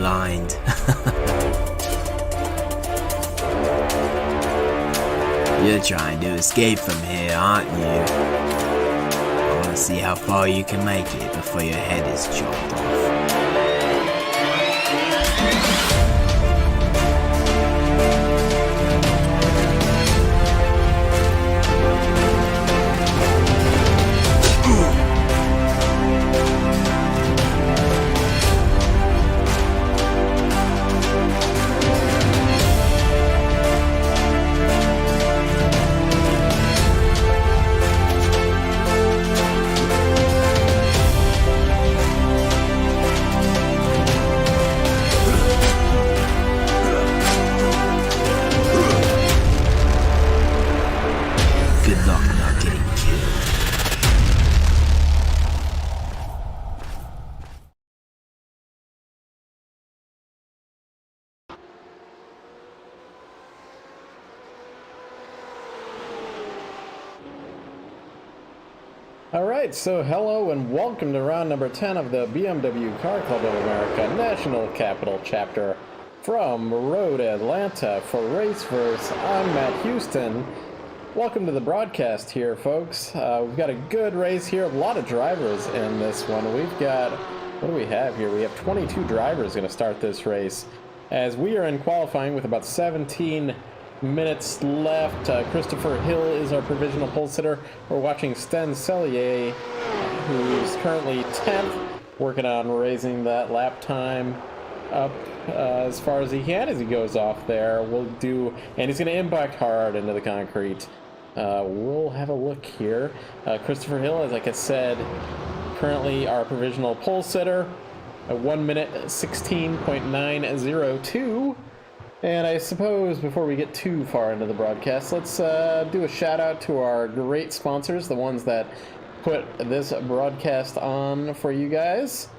blind. You're trying to escape from here, aren't you? I want to see how far you can make it before your head is chopped off. Alright, so hello and welcome to round number 10 of the BMW Car Club of America National Capital Chapter from Road Atlanta for Raceverse. I'm Matt Houston. Welcome to the broadcast here, folks. We've got a good race here, a lot of drivers in this one. We've got, what do we have here? We have 22 drivers going to start this race as we are in qualifying with about 17 minutes left. Christopher Hill is our provisional pole sitter. We're watching Sten Sellier, who's currently 10th, working on raising that lap time up as far as he can as he goes off there. And he's going to impact hard into the concrete. We'll have a look here. Christopher Hill, as like I said, currently our provisional pole sitter, at 1 minute 16.902. And I suppose before we get too far into the broadcast, let's do a shout out to our great sponsors, the ones that put this broadcast on for you guys.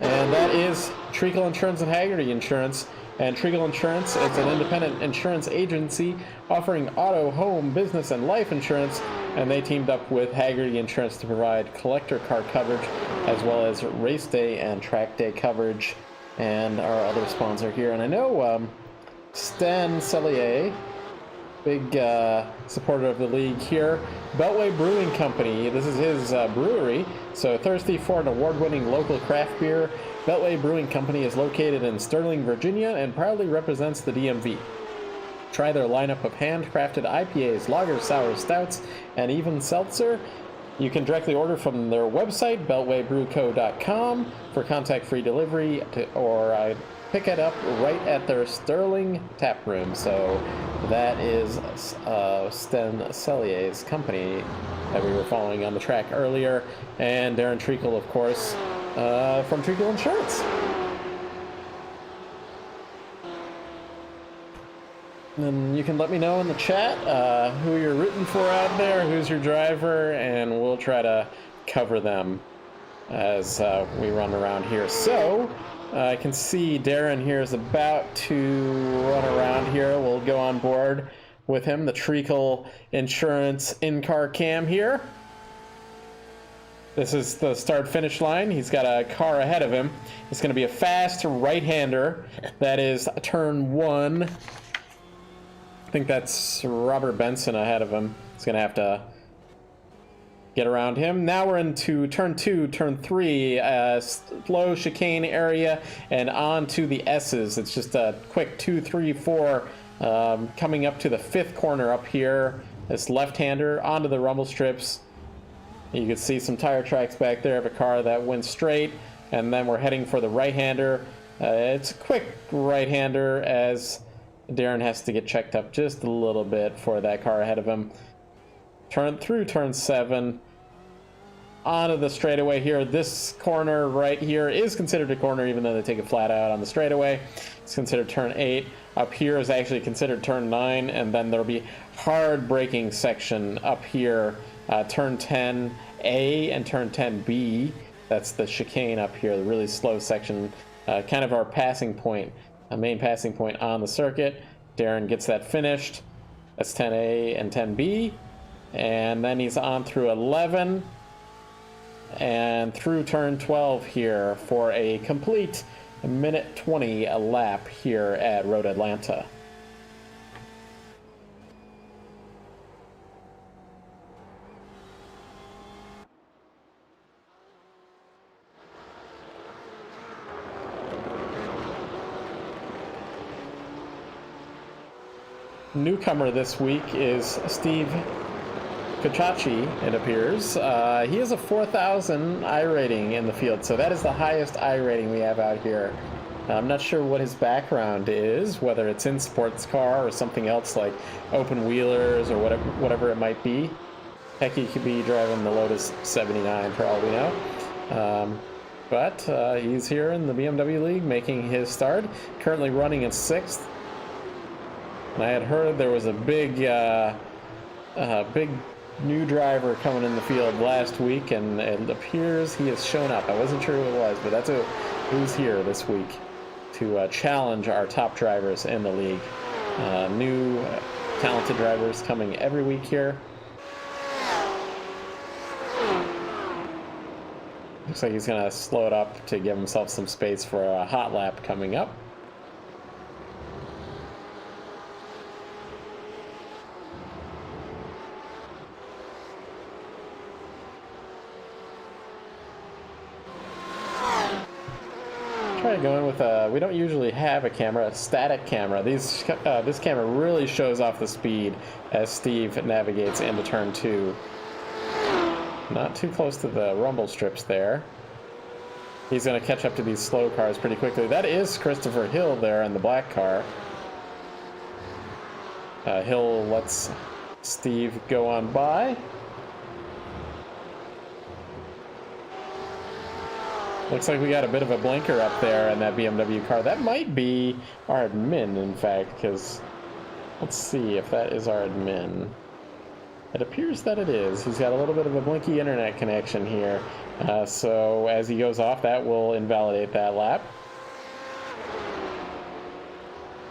And that is Treakle Insurance and Hagerty Insurance. And Treakle Insurance is an independent insurance agency offering auto, home, business, and life insurance. And they teamed up with Hagerty Insurance to provide collector car coverage as well as race day and track day coverage. And our other sponsor here, and I know Sten Sellier, big supporter of the league here. Beltway Brewing Company, this is his brewery, so thirsty for an award-winning local craft beer. Beltway Brewing Company is located in Sterling, Virginia, and proudly represents the DMV. Try their lineup of handcrafted IPAs, lagers, sours, stouts, and even seltzer. You can directly order from their website, beltwaybrewco.com, for contact-free delivery, or pick it up right at their Sterling tap room. So that is Sten Sellier's company that we were following on the track earlier, and Darren Treakle, of course, from Treakle Insurance. And you can let me know in the chat who you're rooting for out there, who's your driver, and we'll try to cover them as we run around here. So I can see Darren here is about to run around here. We'll go on board with him, the Treakle Insurance in-car cam here. This is the start-finish line. He's got a car ahead of him. It's going to be a fast right-hander. That is turn 1. I think that's Robert Benson ahead of him. He's going to have to get around him. Now we're into turn 2, turn 3, slow chicane area, and on to the S's. It's just a quick 2, 3, 4, coming up to the 5th corner up here. This left-hander onto the rumble strips. You can see some tire tracks back there of a car that went straight, and then we're heading for the right-hander. It's a quick right-hander as Darren has to get checked up just a little bit for that car ahead of him. Through turn 7, onto the straightaway here. This corner right here is considered a corner, even though they take it flat out on the straightaway. It's considered turn 8. Up here is actually considered turn 9, and then there'll be hard braking section up here, turn 10A and turn 10B. That's the chicane up here, the really slow section, kind of our passing point. A main passing point on the circuit. Darren gets that finished. That's 10A and 10B. And then he's on through 11 and through turn 12 here for a complete a minute 20 a lap here at Road Atlanta. Newcomer this week is Steve Kachachi, it appears. He has a 4,000 iRating in the field, so that is the highest iRating we have out here. I'm not sure what his background is, whether it's in sports car or something else like open wheelers or whatever it might be. Heck, he could be driving the Lotus 79 for all we know. But he's here in the BMW League making his start, currently running in 6th. And I had heard there was a big new driver coming in the field last week, and it appears he has shown up. I wasn't sure who it was, but that's who's here this week to challenge our top drivers in the league. New talented drivers coming every week here. Looks like he's going to slow it up to give himself some space for a hot lap coming up. Try going with we don't usually have a static camera. This camera really shows off the speed as Steve navigates into turn 2. Not too close to the rumble strips there. He's going to catch up to these slow cars pretty quickly. That is Christopher Hill there in the black car. Hill lets Steve go on by. Looks like we got a bit of a blinker up there in that BMW car. That might be our admin, in fact, because let's see if that is our admin. It appears that it is. He's got a little bit of a blinky internet connection here. So as he goes off, that will invalidate that lap.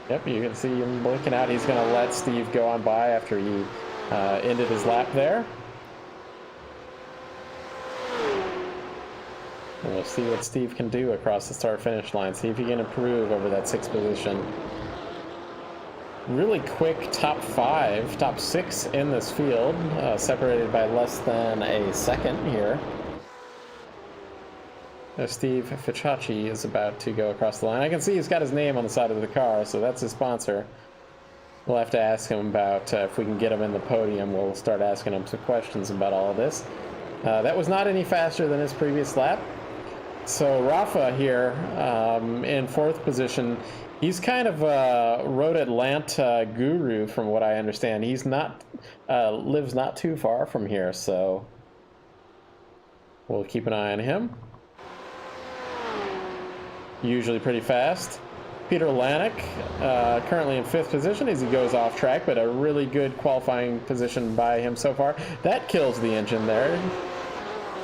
Yep, you can see him blinking out. He's going to let Steve go on by after he ended his lap there. And we'll see what Steve can do across the start-finish line. See if he can improve over that 6th position. Really quick top 6 in this field, separated by less than a second here. Steve Ficciacci is about to go across the line. I can see he's got his name on the side of the car, so that's his sponsor. We'll have to ask him about if we can get him in the podium. We'll start asking him some questions about all of this. That was not any faster than his previous lap. So Rafa here in 4th position. He's kind of a Road Atlanta guru from what I understand. He's not lives not too far from here, so we'll keep an eye on him. Usually pretty fast. Peter Lanik currently in 5th position as he goes off track, but a really good qualifying position by him so far. That kills the engine there.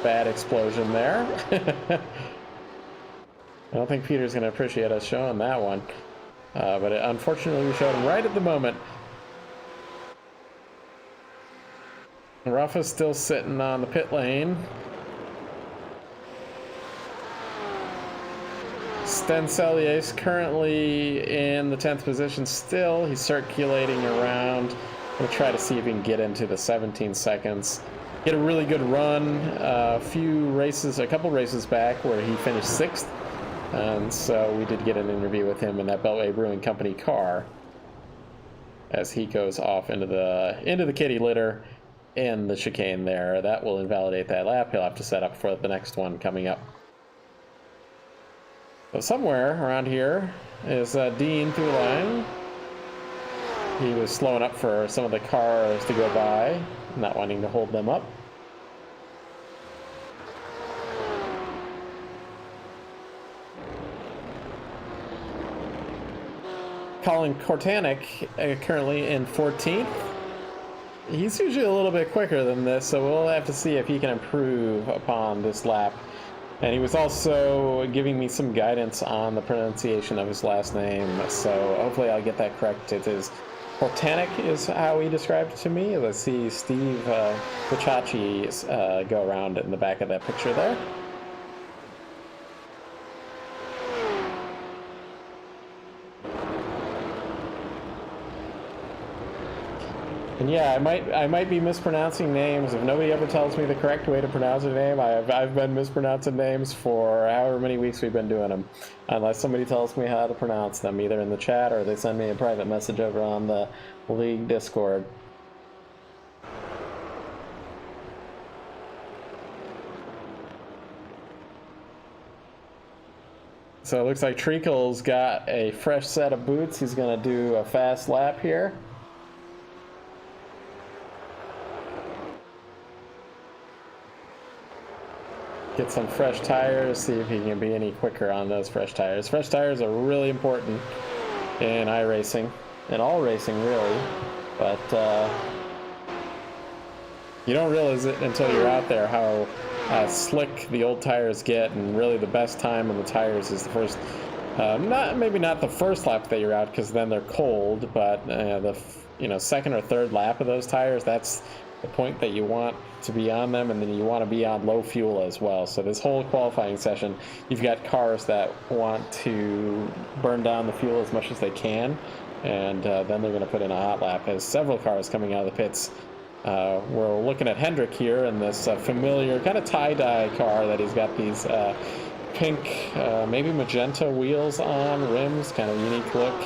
Bad explosion there. I don't think Peter's going to appreciate us showing that one. But unfortunately, we showed him right at the moment. Rafa's still sitting on the pit lane. Sten Cellier currently in the 10th position still. He's circulating around. We'll try to see if he can get into the 17 seconds. He had a really good run a couple races back where he finished 6th. And so we did get an interview with him in that Beltway Brewing Company car as he goes off into the kitty litter in the chicane there. That will invalidate that lap. He'll have to set up for the next one coming up. So somewhere around here is Dean Thuline. He was slowing up for some of the cars to go by, not wanting to hold them up. Colin Kortanek currently in 14th. He's usually a little bit quicker than this, so we'll have to see if he can improve upon this lap. And he was also giving me some guidance on the pronunciation of his last name, so hopefully I'll get that correct. It is Kortanek is how he described it to me. Let's see Steve Ficciacci go around in the back of that picture there. And yeah, I might be mispronouncing names. If nobody ever tells me the correct way to pronounce a name, I've been mispronouncing names for however many weeks we've been doing them. Unless somebody tells me how to pronounce them, either in the chat or they send me a private message over on the League Discord. So it looks like Treakle's got a fresh set of boots. He's going to do a fast lap here. Get some fresh tires, see if he can be any quicker on those fresh tires. Fresh tires are really important in iRacing, in all racing really, but you don't realize it until you're out there how slick the old tires get, and really the best time on the tires is the first, maybe not the first lap that you're out because then they're cold, but the second or third lap of those tires, that's the point that you want to be on them, and then you want to be on low fuel as well. So this whole qualifying session, you've got cars that want to burn down the fuel as much as they can, and then they're going to put in a hot lap. There's several cars coming out of the pits. We're looking at Hendrick here in this familiar kind of tie-dye car that he's got these pink, maybe magenta wheels on, rims, kind of unique look.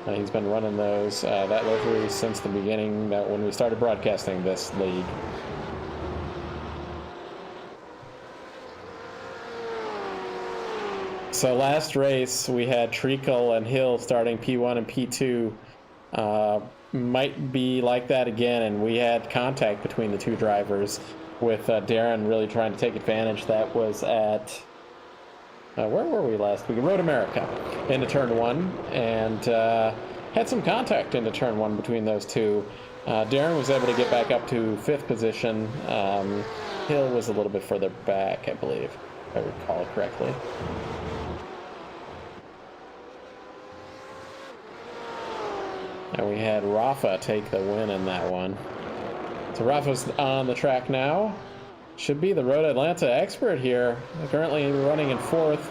He's been running those, that livery since the beginning, that when we started broadcasting this league. So last race, we had Treakle and Hill starting P1 and P2. Might be like that again, and we had contact between the two drivers with Darren really trying to take advantage. That was at, where were we last week? Road America into turn one, and had some contact into turn one between those two. Darren was able to get back up to 5th position. Hill was a little bit further back, I believe, if I recall correctly. And we had Rafa take the win in that one. So Rafa's on the track now. Should be the Road Atlanta expert here. Currently running in 4th.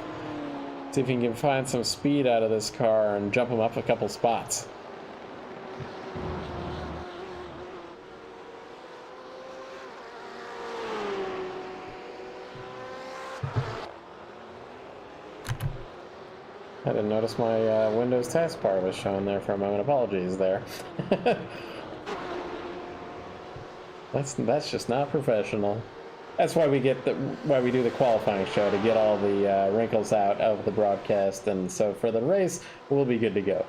See if he can find some speed out of this car and jump him up a couple spots. I didn't notice my Windows taskbar was showing there for a moment. Apologies there. That's just not professional. That's why we do the qualifying show, to get all the wrinkles out of the broadcast, and so for the race we'll be good to go.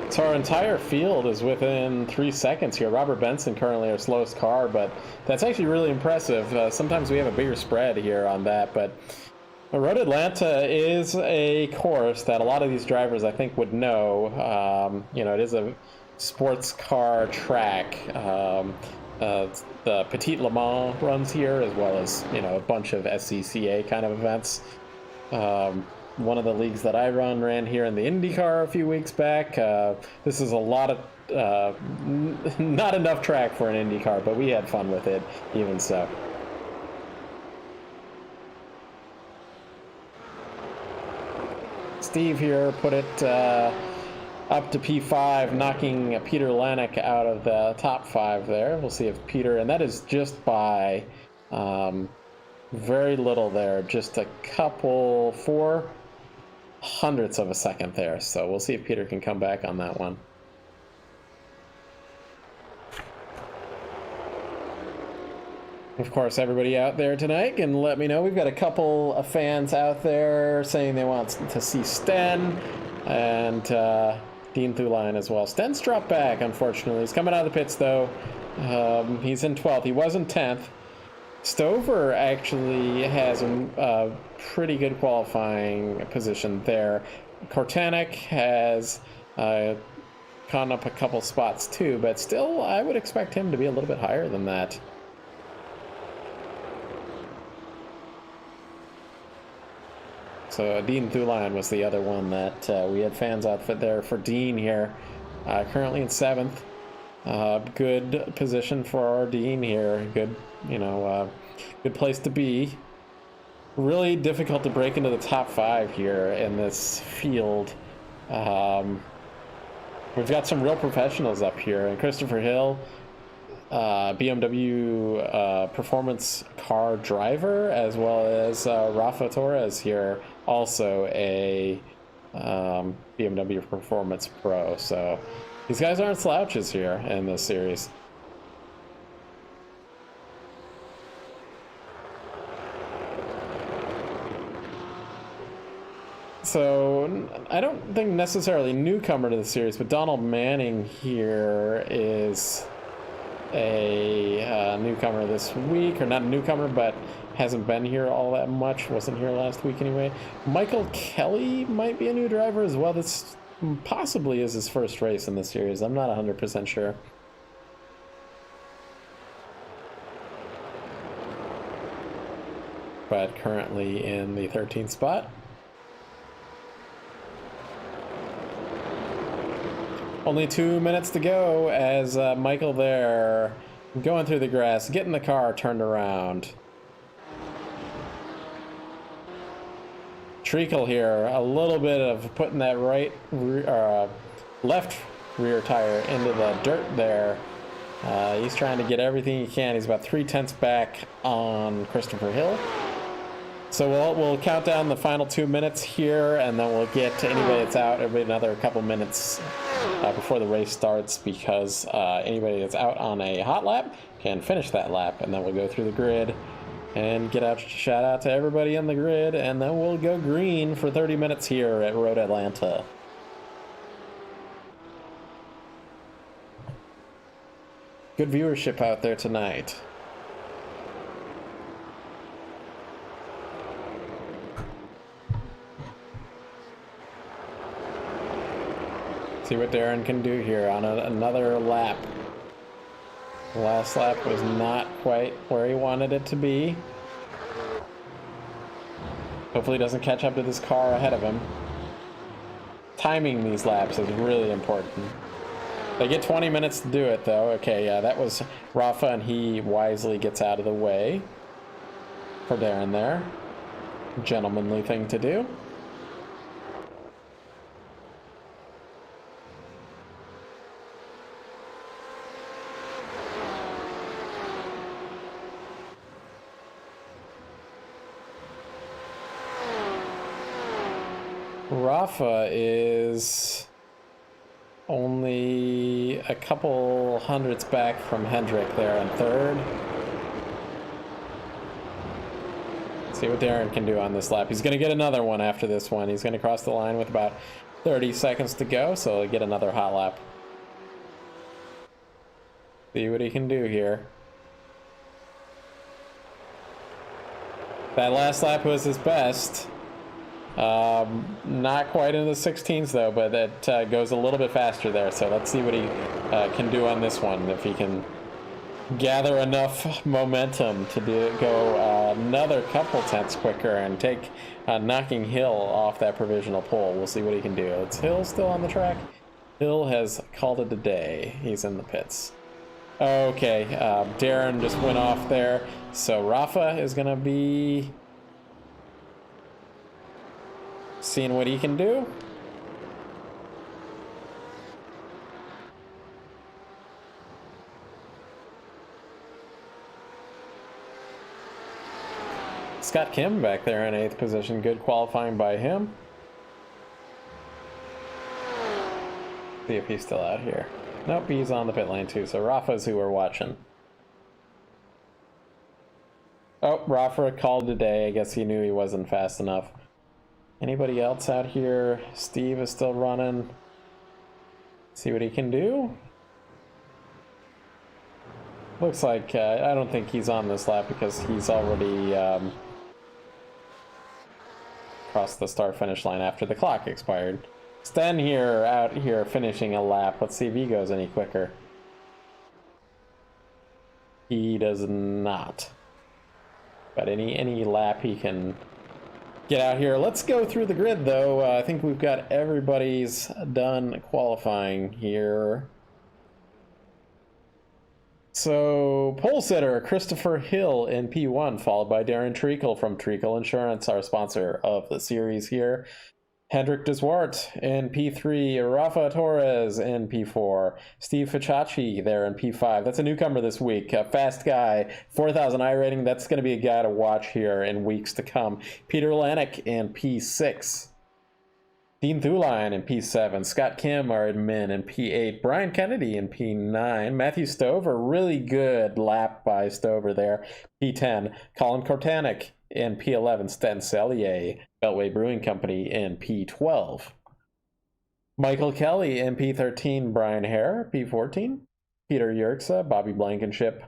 So our entire field is within 3 seconds here. Robert Benson currently our slowest car, but that's actually really impressive. Sometimes we have a bigger spread here on that, but Road Atlanta is a course that a lot of these drivers I think would know. It is a sports car track. The Petit Le Mans runs here, as well as a bunch of SCCA kind of events. One of the leagues that I ran here in the IndyCar a few weeks back. This is a lot of, not enough track for an IndyCar, but we had fun with it, even so. Steve here put it up to P5, knocking Peter Lanek out of the top 5 there. We'll see if Peter, and that is just by very little there, just a couple, 0.04 of a second there. So we'll see if Peter can come back on that one. Of course, everybody out there tonight can let me know. We've got a couple of fans out there saying they want to see Sten and Dean Thuline as well. Sten's dropped back, unfortunately. He's coming out of the pits, though. He's in 12th. He was in 10th. Stover actually has a pretty good qualifying position there. Kortanek has gone up a couple spots, too, but still, I would expect him to be a little bit higher than that. So Dean Thuline was the other one that we had fans out there for Dean here. Currently in 7th. Good position for our Dean here. Good, good place to be. really difficult to break into the top 5 here in this field. We've got some real professionals up here, and Christopher Hill, BMW performance car driver, as well as Rafa Torres here, also a BMW performance pro. So these guys aren't slouches here in this series. So I don't think necessarily newcomer to the series, but Donald Manning here is a newcomer this week, or not a newcomer, but hasn't been here all that much. Wasn't here last week anyway. Michael Kelly might be a new driver as well. This possibly is his first race in the series. I'm not 100% sure. But currently in the 13th spot. Only 2 minutes to go as Michael there, going through the grass, getting the car turned around. Treakle here, a little bit of putting that left rear tire into the dirt there. He's trying to get everything he can. He's about 3/10 back on Christopher Hill. So we'll count down the final 2 minutes here, and then we'll get to anybody that's out. It'll be another couple minutes before the race starts, because anybody that's out on a hot lap can finish that lap, and then we'll go through the grid and get out shout out to everybody on the grid, and then we'll go green for 30 minutes here at Road Atlanta. Good viewership out there tonight. See what Darren can do here on another lap. The last lap was not quite where he wanted it to be. Hopefully he doesn't catch up to this car ahead of him. Timing these laps is really important. They get 20 minutes to do it though. Okay, yeah, that was Rafa, and he wisely gets out of the way for Darren there. Gentlemanly thing to do. Rafa is only a couple hundreds back from Hendrick there in third. See what Darren can do on this lap. He's going to get another one after this one. He's going to cross the line with about 30 seconds to go, so he'll get another hot lap. See what he can do here. That last lap was his best. Not quite in the 16s though, but it goes a little bit faster there. So let's see what he can do on this one. If he can gather enough momentum to go another couple tenths quicker and take knocking Hill off that provisional pole. We'll see what he can do. Is Hill still on the track? Hill has called it a day. He's in the pits. Okay, Darren just went off there. So Rafa is going to be seeing what he can do. Scott Kim back there in 8th position. Good qualifying by him. See if he's still out here. Nope, he's on the pit lane too. So Rafa's who we're watching. Oh, Rafa called today. I guess he knew he wasn't fast enough. Anybody else out here? Steve is still running. See what he can do. Looks like I don't think he's on this lap because he's already crossed the start finish line after the clock expired. Sten here out here finishing a lap. Let's see if he goes any quicker. He does not. But any lap he can get out here. Let's go through the grid though. I think we've got everybody's done qualifying here. So, pole sitter Christopher Hill in P1, followed by Darren Treakle from Treakle Insurance, our sponsor of the series here. Hendrik de Zwart in P3, Rafa Torres in P4, Steve Ficacci there in P5. That's a newcomer this week, a fast guy, 4,000 iRating. That's going to be a guy to watch here in weeks to come. Peter Lanik in P6. Dean Thuline in P7, Scott Kim, our admin, in P8, Brian Kennedy in P9, Matthew Stover, really good lap by Stover there, P10, Colin Kortanik in P11, Sten Cellier, Beltway Brewing Company in P12, Michael Kelly in P13, Brian Hare, P14, Peter Yerxa, Bobby Blankenship,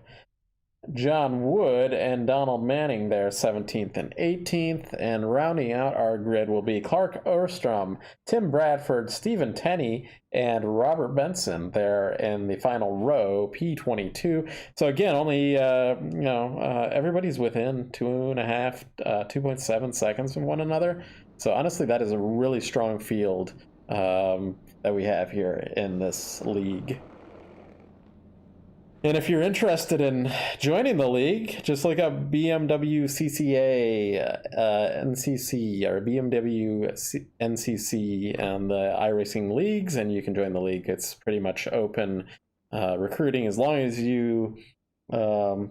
John Wood and Donald Manning there, 17th and 18th. And rounding out our grid will be Clark Erstrom, Tim Bradford, Stephen Tenney, and Robert Benson there in the final row, P22. So again, only, everybody's within 2.7 seconds from one another. So honestly, that is a really strong field that we have here in this league. And if you're interested in joining the league, just look up BMW CCA NCC or BMW NCC and the iRacing leagues, and you can join the league. It's pretty much open recruiting as long as you can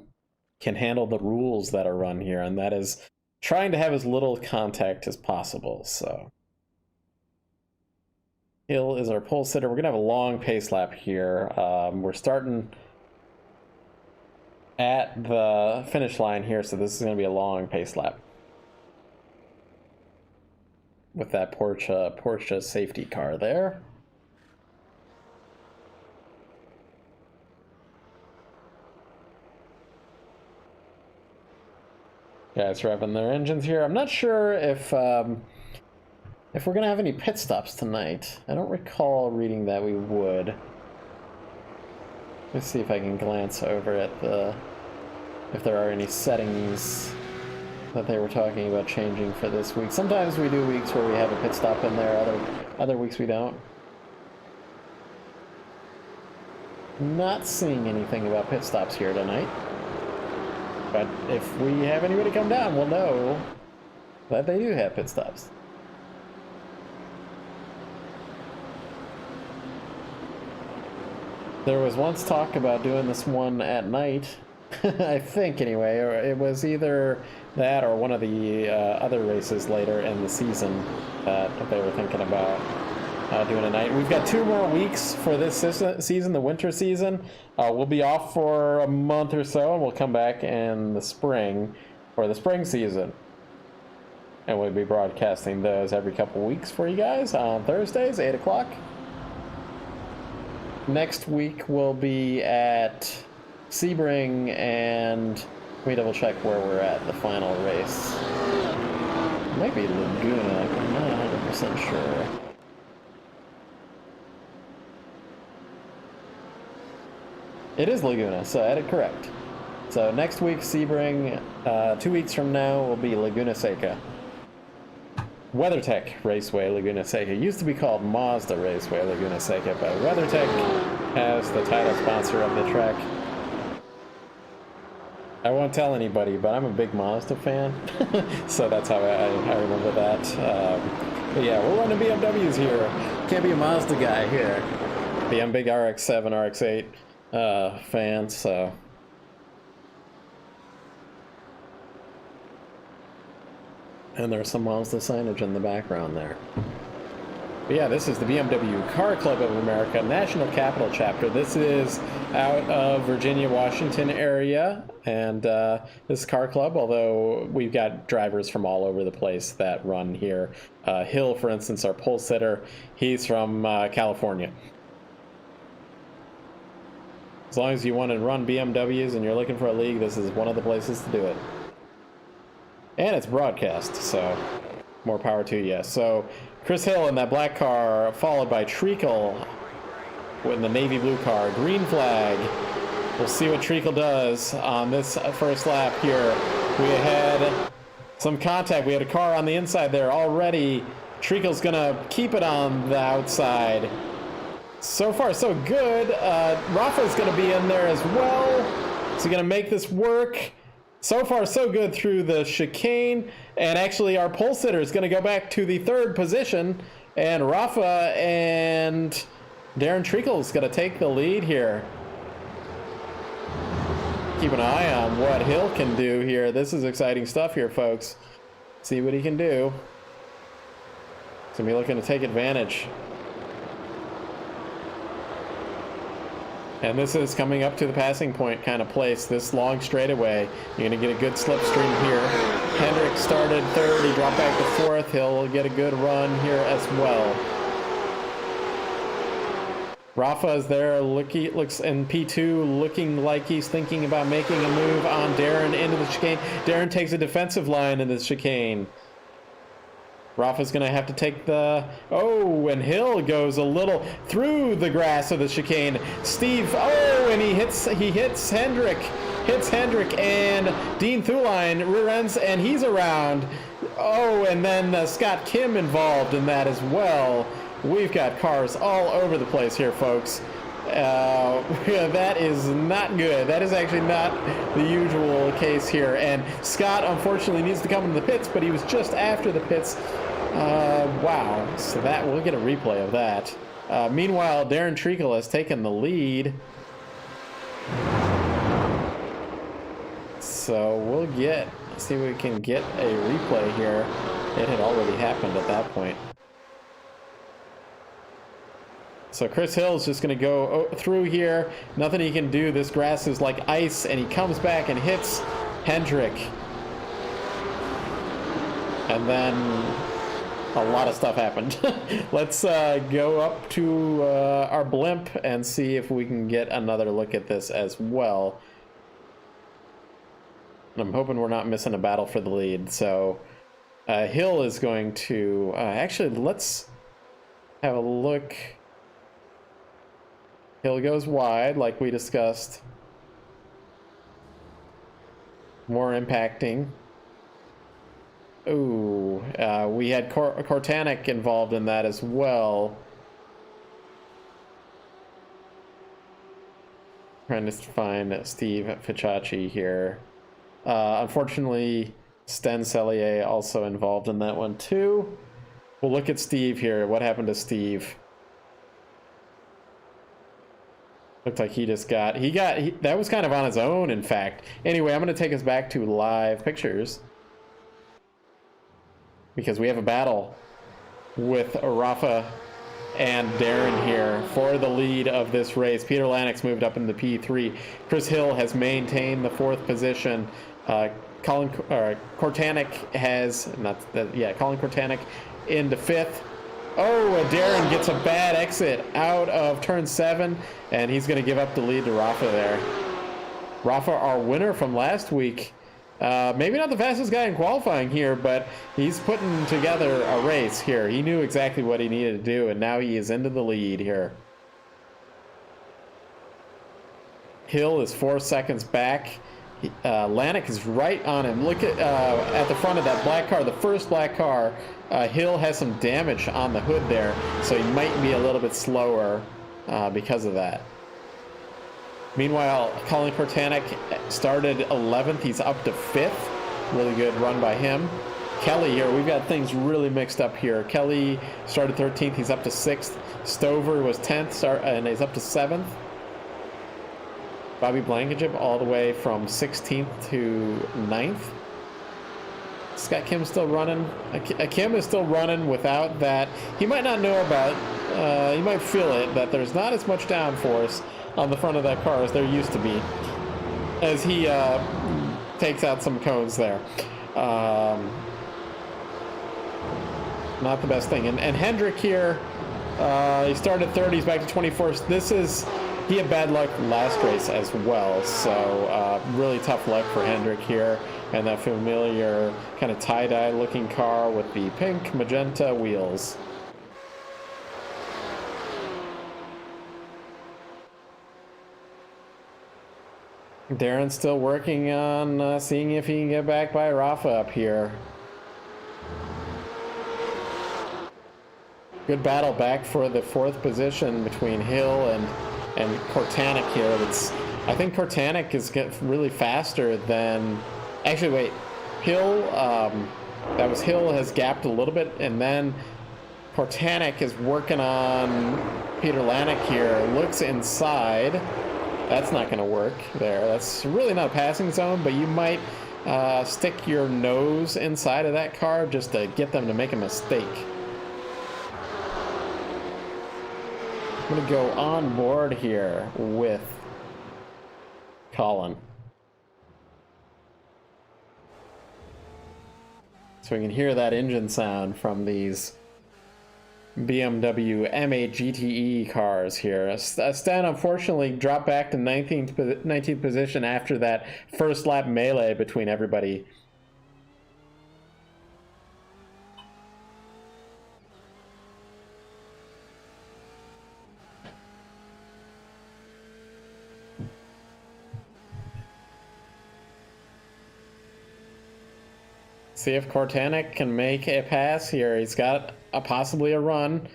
handle the rules that are run here, and that is trying to have as little contact as possible. So Hill is our pole sitter. We're going to have a long pace lap here. We're starting at the finish line here, so this is going to be a long pace lap with that Porsche safety car there. Guys revving their engines here. I'm not sure if we're going to have any pit stops tonight. I don't recall reading that we would. Let's see if I can glance over at if there are any settings that they were talking about changing for this week. Sometimes we do weeks where we have a pit stop in there, other weeks we don't. Not seeing anything about pit stops here tonight. But if we have anybody come down, we'll know that they do have pit stops. There was once talk about doing this one at night, I think anyway, or it was either that or one of the other races later in the season that they were thinking about doing at night. We've got 2 more weeks for this season, the winter season. We'll be off for a month or so, and we'll come back in the spring for the spring season. And we'll be broadcasting those every couple weeks for you guys on Thursdays, 8 o'clock. Next week we'll be at Sebring, and let me double check where we're at the final race. It might be Laguna, I'm not 100% sure. It is Laguna, so I had it correct. So next week Sebring, 2 weeks from now will be Laguna Seca. WeatherTech Raceway Laguna Seca. It used to be called Mazda Raceway Laguna Seca, but WeatherTech has the title sponsor of the track. I won't tell anybody, but I'm a big Mazda fan, so that's how I remember that. But yeah, we're running BMWs here. Can't be a Mazda guy here. But I'm a big RX-7, RX-8 fan, so... And there's some Mazda signage in the background there. But yeah, this is the BMW Car Club of America National Capital Chapter. This is out of Virginia, Washington area. And this car club, although we've got drivers from all over the place that run here. Hill, for instance, our pole sitter, he's from California. As long as you want to run BMWs and you're looking for a league, this is one of the places to do it. And it's broadcast, so more power to you. So Chris Hill in that black car, followed by Treakle in the navy blue car. Green flag. We'll see what Treakle does on this first lap here. We had some contact. We had a car on the inside there already. Treakle's going to keep it on the outside. So far, so good. Rafa's going to be in there as well. Is he going to make this work? So far, so good through the chicane. And actually, our pole sitter is going to go back to the 3rd position. And Rafa and Darren Treakle is going to take the lead here. Keep an eye on what Hill can do here. This is exciting stuff here, folks. See what he can do. He's going to be looking to take advantage. And this is coming up to the passing point kind of place, this long straightaway. You're going to get a good slipstream here. Hendrick started 3rd, he dropped back to 4th. He'll get a good run here as well. Rafa is there, looks in P2, looking like he's thinking about making a move on Darren into the chicane. Darren takes a defensive line in the chicane. Rafa's going to have to take the... Oh, and Hill goes a little through the grass of the chicane. Steve, oh, and he hits Hendrick. Hits Hendrick, and Dean Thuline rear ends, and he's around. Oh, and then Scott Kim involved in that as well. We've got cars all over the place here, folks. That is not good. That is actually not the usual case here. And Scott, unfortunately, needs to come into the pits, but he was just after the pits. Wow. So that we'll get a replay of that. Meanwhile, Darren Treakle has taken the lead. So we'll see if we can get a replay here. It had already happened at that point. So Chris Hill is just going to go through here. Nothing he can do. This grass is like ice, and he comes back and hits Hendrick. And then a lot of stuff happened. Let's go up to our blimp and see if we can get another look at this as well. I'm hoping we're not missing a battle for the lead. So Hill is going to... actually, let's have a look... Hill goes wide, like we discussed. More impacting. Ooh, we had Cortanic involved in that as well. Trying to find Steve Ficciacci here. Unfortunately, Sten Cellier also involved in that one too. We'll look at Steve here. What happened to Steve? Looked like he just got, that was kind of on his own, in fact. Anyway, I'm going to take us back to live pictures. Because we have a battle with Rafa and Darren here for the lead of this race. Peter Lennox moved up into P3. Chris Hill has maintained the 4th position. Colin Cortanic has, Colin Cortanic into 5th. Oh, Darren gets a bad exit out of turn 7, and he's going to give up the lead to Rafa there. Rafa, our winner from last week. Maybe not the fastest guy in qualifying here, but he's putting together a race here. He knew exactly what he needed to do, and now he is into the lead here. Hill is 4 seconds back. Lanik is right on him. Look at the front of that black car, the first black car. Hill has some damage on the hood there, so he might be a little bit slower because of that. Meanwhile, Colin Cortanic started 11th. He's up to 5th. Really good run by him. Kelly here, we've got things really mixed up here. Kelly started 13th. He's up to 6th. Stover was 10th, and he's up to 7th. Bobby Blankenship all the way from 16th to 9th. Scott Kim's still running. Kim is still running without that. He might not know about, he might feel it, that there's not as much downforce on the front of that car as there used to be, as he takes out some cones there. Not the best thing. And Hendrick here, he started 30, he's back to 21st. He had bad luck last race as well, so really tough luck for Hendrick here. And that familiar kind of tie-dye looking car with the pink magenta wheels. Darren's still working on seeing if he can get back by Rafa up here. Good battle back for the 4th position between Hill and Cortanic here. I think Cortanic is really faster than... Actually, wait. Hill, that was Hill, has gapped a little bit, and then Cortanic is working on Peter Lanik here. Looks inside. That's not going to work there. That's really not a passing zone, but you might stick your nose inside of that car just to get them to make a mistake. I'm going to go on board here with Colin. So we can hear that engine sound from these BMW M8 GTE cars here. Stan unfortunately dropped back to 19th position after that first lap melee between everybody. See if Cortanic can make a pass here. He's got possibly a run.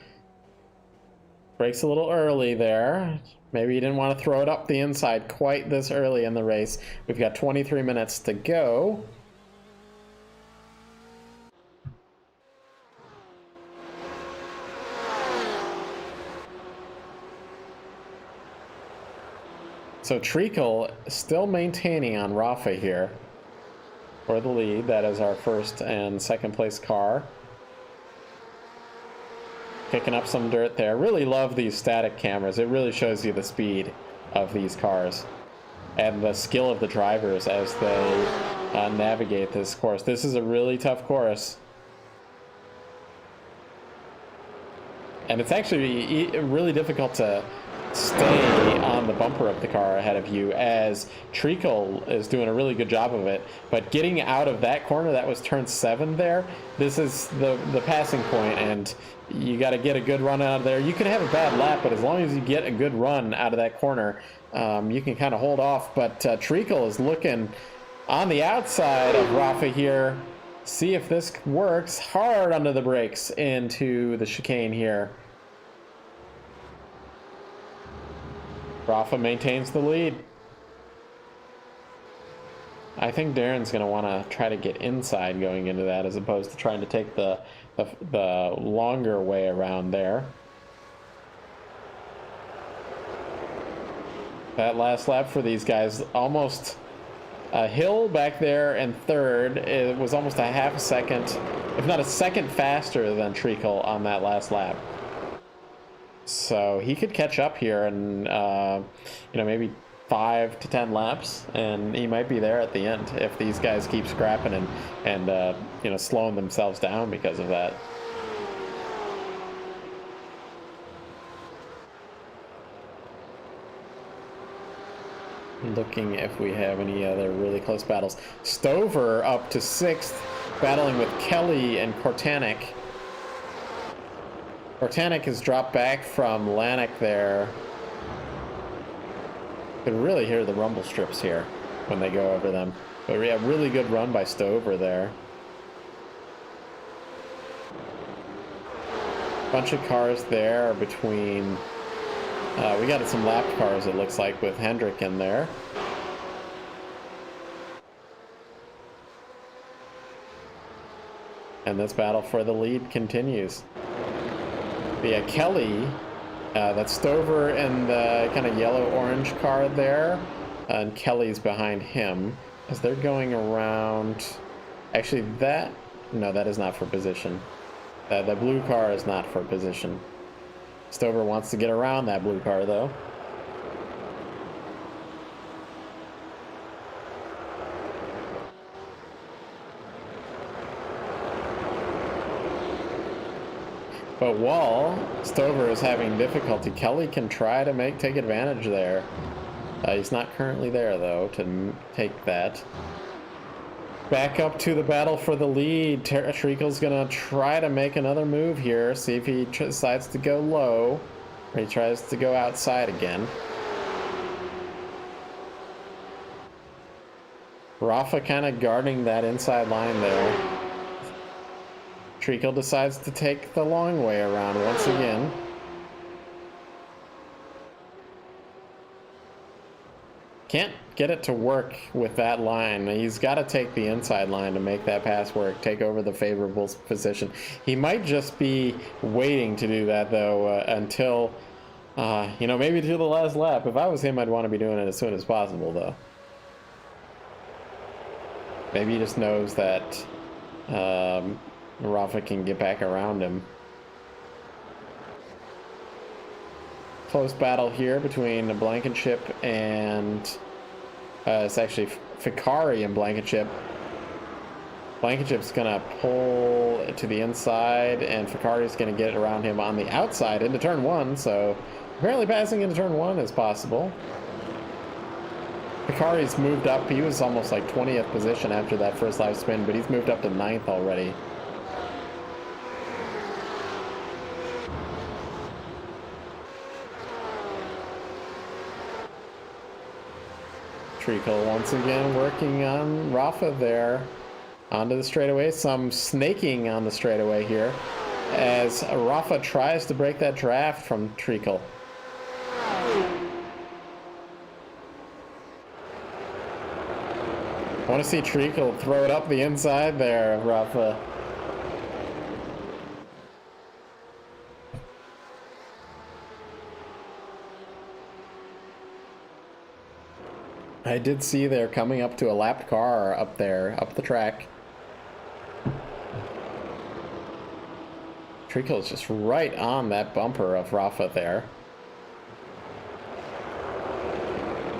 Breaks a little early there. Maybe he didn't want to throw it up the inside quite this early in the race. We've got 23 minutes to go. So Treakle still maintaining on Rafa here for the lead. That is our first and second place car. Picking up some dirt there. Really love these static cameras. It really shows you the speed of these cars and the skill of the drivers as they navigate this course. This is a really tough course. And it's actually really difficult to stay on the bumper of the car ahead of you, as Treakle is doing a really good job of it. But getting out of that corner, that was turn 7 there, this is the passing point, and you got to get a good run out of there. You can have a bad lap, but as long as you get a good run out of that corner, you can kind of hold off. But Treakle is looking on the outside of Rafa here. See if this works. Hard under the brakes into the chicane here. Rafa maintains the lead. I think Darren's going to want to try to get inside going into that, as opposed to trying to take the longer way around there. That last lap for these guys, almost a Hill back there in third. It was almost a half a second, if not a second faster than Treakle on that last lap. So he could catch up here in, maybe 5 to 10 laps, and he might be there at the end if these guys keep scrapping and slowing themselves down because of that. Looking if we have any other really close battles. Stover up to 6th, battling with Kelly and Cortanic. Cortanic has dropped back from Lanik there. You can really hear the rumble strips here when they go over them. But we have a really good run by Stover there. Bunch of cars there between... we got some lapped cars, it looks like, with Hendrick in there. And this battle for the lead continues. Yeah, Kelly, that's Stover in the kind of yellow-orange car there, and Kelly's behind him as they're going around. Actually, no, that is not for position. The blue car is not for position. Stover wants to get around that blue car, though. But while Stover is having difficulty, Kelly can try to take advantage there. He's not currently there, though, to take that. Back up to the battle for the lead. Treakle's going to try to make another move here, see if he decides to go low, or he tries to go outside again. Rafa kind of guarding that inside line there. Treakle decides to take the long way around once again. Can't get it to work with that line. He's got to take the inside line to make that pass work, take over the favorable position. He might just be waiting to do that, though, until, you know, maybe to the last lap. If I was him, I'd want to be doing it as soon as possible, though. Maybe he just knows that Rafa can get back around him. Close battle here between Blankenship and it's actually Hagerty and Blankenship. Blankenship's gonna pull to the inside, and Hagerty's gonna get around him on the outside into turn one. So apparently passing into turn one is possible. Hagerty's moved up. He was almost like 20th position after that first live spin, but he's moved up to 9th already. Treakle once again working on Rafa there. Onto the straightaway. Some snaking on the straightaway here as Rafa tries to break that draft from Treakle. I want to see Treakle throw it up the inside there, Rafa. I did see they're coming up to a lapped car up there, up the track. Treakle is just right on that bumper of Rafa there.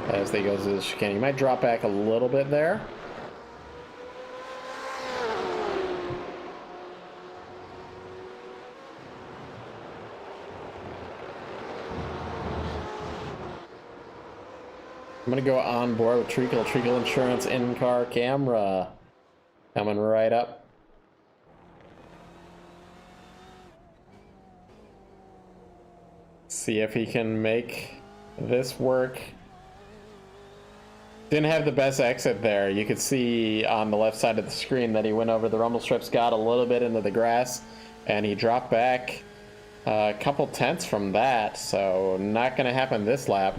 As they go to the chicane. He might drop back a little bit there. I'm gonna go on board with Treakle Insurance in-car camera. Coming right up. See if he can make this work. Didn't have the best exit there. You could see on the left side of the screen that he went over the rumble strips, got a little bit into the grass, and he dropped back a couple tenths from that, so not gonna happen this lap.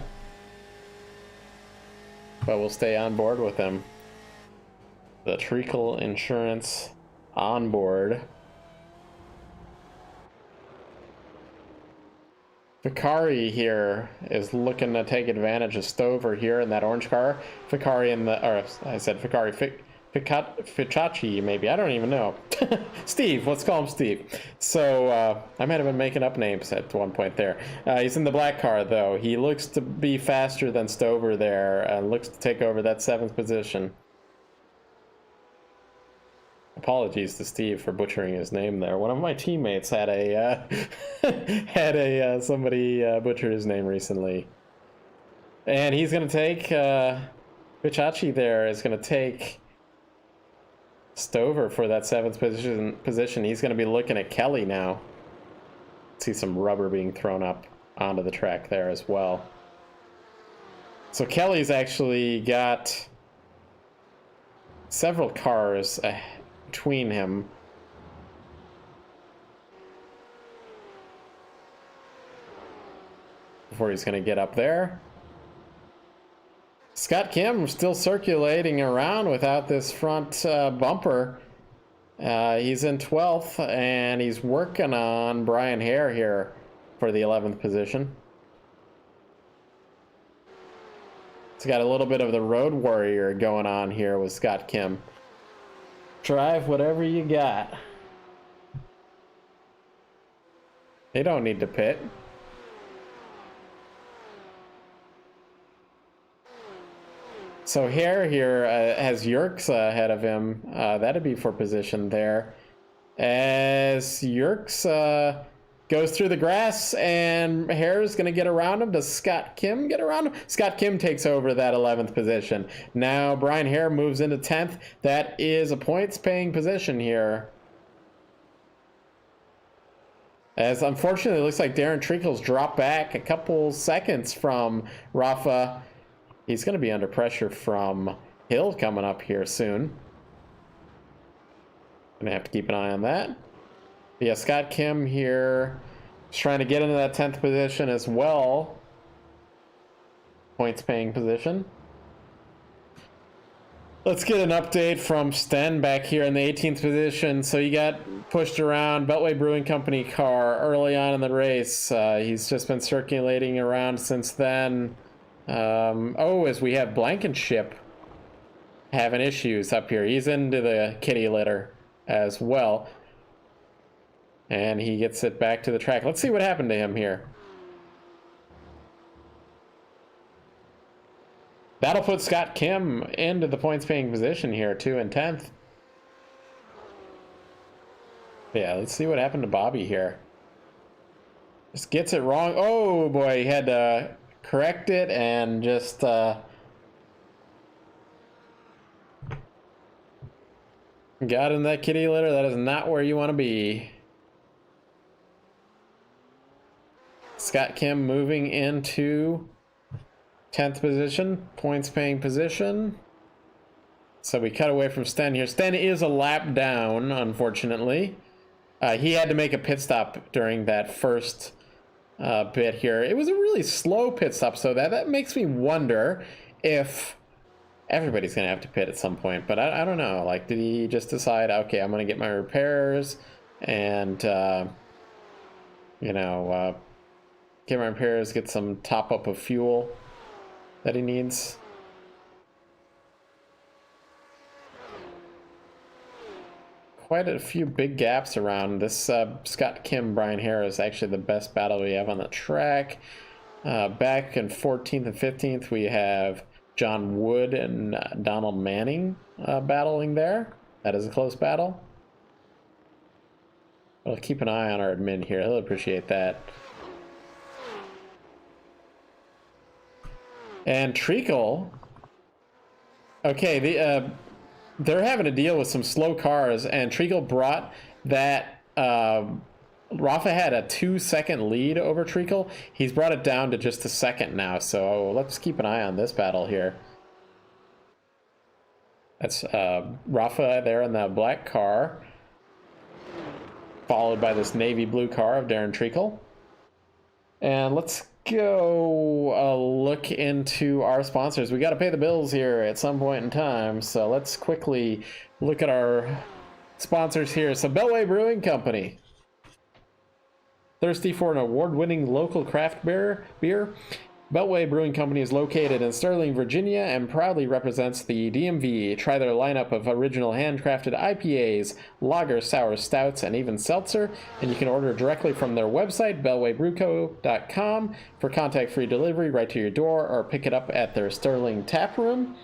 But we'll stay on board with him. The Treakle Insurance on board. Hagerty here is looking to take advantage of Stover here in that orange car. Hagerty in the, or I said Hagerty, Fichachi maybe, I don't even know. Steve, let's call him Steve. So I might have been making up names at one point there. He's in the black car though. He looks to be faster than Stover there and looks to take over that 7th position. Apologies to Steve for butchering his name there. One of my teammates had a somebody butcher his name recently, and he's gonna take Fichachi there is gonna take Stover for that 7th position. He's gonna be looking at Kelly now. See some rubber being thrown up onto the track there as well. So Kelly's actually got several cars between him. Before he's going to get up there. Scott Kim still circulating around without this front bumper. He's in 12th, and he's working on Brian Hare here for the 11th position. It's got a little bit of the road warrior going on here with Scott Kim. Drive whatever you got. They don't need to pit. So Hare here has Yerkes ahead of him. That'd be for position there. As Yerkes goes through the grass, and Hare's going to get around him. Does Scott Kim get around him? Scott Kim takes over that 11th position. Now Brian Hare moves into 10th. That is a points-paying position here. As unfortunately, it looks like Darren Treakle's dropped back a couple seconds from Rafa. He's going to be under pressure from Hill coming up here soon. Going to have to keep an eye on that. Yeah, Scott Kim here is trying to get into that 10th position as well. Points paying position. Let's get an update from Sten back here in the 18th position. So you got pushed around Beltway Brewing Company car early on in the race. He's just been circulating around since then. As we have Blankenship having issues up here. He's into the kitty litter as well. And he gets it back to the track. Let's see what happened to him here. That'll put Scott Kim into the points paying position here, 2 and 10th. Yeah, let's see what happened to Bobby here. Just gets it wrong. Oh boy, he had to correct it and just got in that kitty litter. That is not where you want to be. Scott Kim moving into 10th position, points paying position. So we cut away from Sten here. Sten is a lap down, unfortunately. He had to make a pit stop during that first bit here. It was a really slow pit stop, so that makes me wonder if everybody's going to have to pit at some point. But I don't know. Like, did he just decide, okay, I'm going to get my repairs and, get my repairs, get some top up of fuel that he needs? Quite a few big gaps around this. Scott Kim, Brian Hare is actually the best battle we have on the track. Back in 14th and 15th, we have John Wood and Donald Manning battling there. That is a close battle. We'll keep an eye on our admin here. He'll appreciate that. And Treakle, okay, they're having to deal with some slow cars, and Treakle brought that. Rafa had a 2-second lead over Treakle. He's brought it down to just a second now, so let's keep an eye on this battle here. That's Rafa there in the black car, followed by this navy blue car of Darren Treakle. And let's go look into our sponsors. We got to pay the bills here at some point in time, so let's quickly look at our sponsors here. So Beltway Brewing Company. Thirsty for an award-winning local craft beer? Beltway Brewing Company is located in Sterling, Virginia, and proudly represents the DMV. Try their lineup of original handcrafted IPAs, lager, sour, stouts, and even seltzer. And you can order directly from their website, BeltwayBrewco.com, for contact-free delivery right to your door, or pick it up at their Sterling tap room.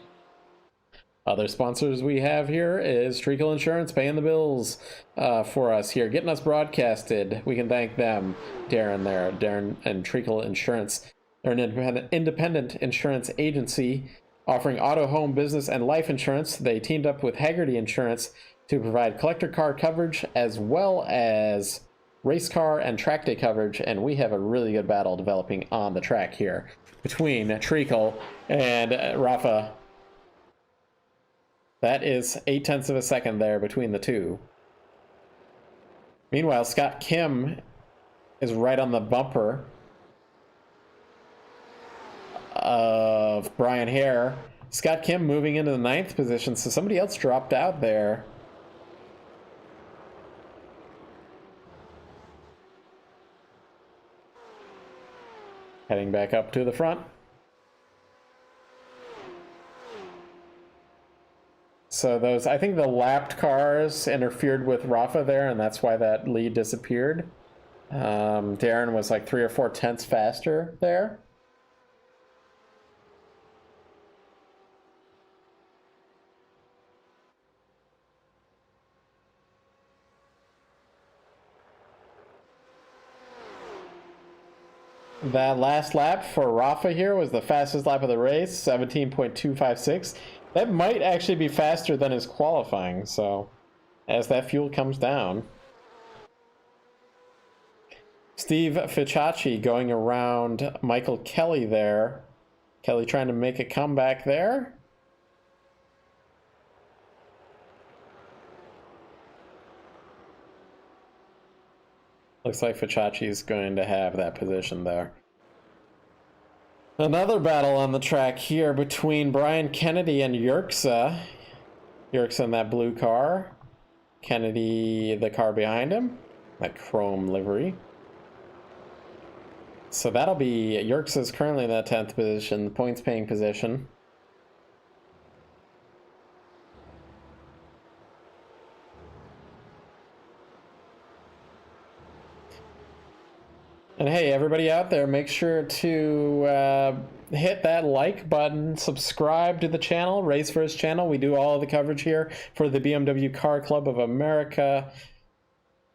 Other sponsors we have here is Treakle Insurance, paying the bills for us here, getting us broadcasted. We can thank them, Darren and Treakle Insurance. They're an independent insurance agency offering auto, home, business, and life insurance. They teamed up with Hagerty Insurance to provide collector car coverage as well as race car and track day coverage, and we have a really good battle developing on the track here between Treakle and Rafa. That is 0.8 of a second there between the two. Meanwhile, Scott Kim is right on the bumper of Brian Hare. Scott Kim moving into the 9th position, so somebody else dropped out there. Heading back up to the front. So those, I think the lapped cars interfered with Rafa there, and that's why that lead disappeared. Darren was like 3 or 4 tenths faster there. That last lap for Rafa here was the fastest lap of the race, 17.256. That might actually be faster than his qualifying, so as that fuel comes down. Steve Ficciacci going around Michael Kelly there. Kelly trying to make a comeback there. Looks like Fachachi's going to have that position there. Another battle on the track here between Brian Kennedy and Yerxa. Yerxa in that blue car. Kennedy, the car behind him. That chrome livery. So that'll be... Yerxa's currently in that 10th position, points paying position. And hey, everybody out there, make sure to hit that like button, subscribe to the channel, Race First channel. We do all of the coverage here for the BMW Car Club of America.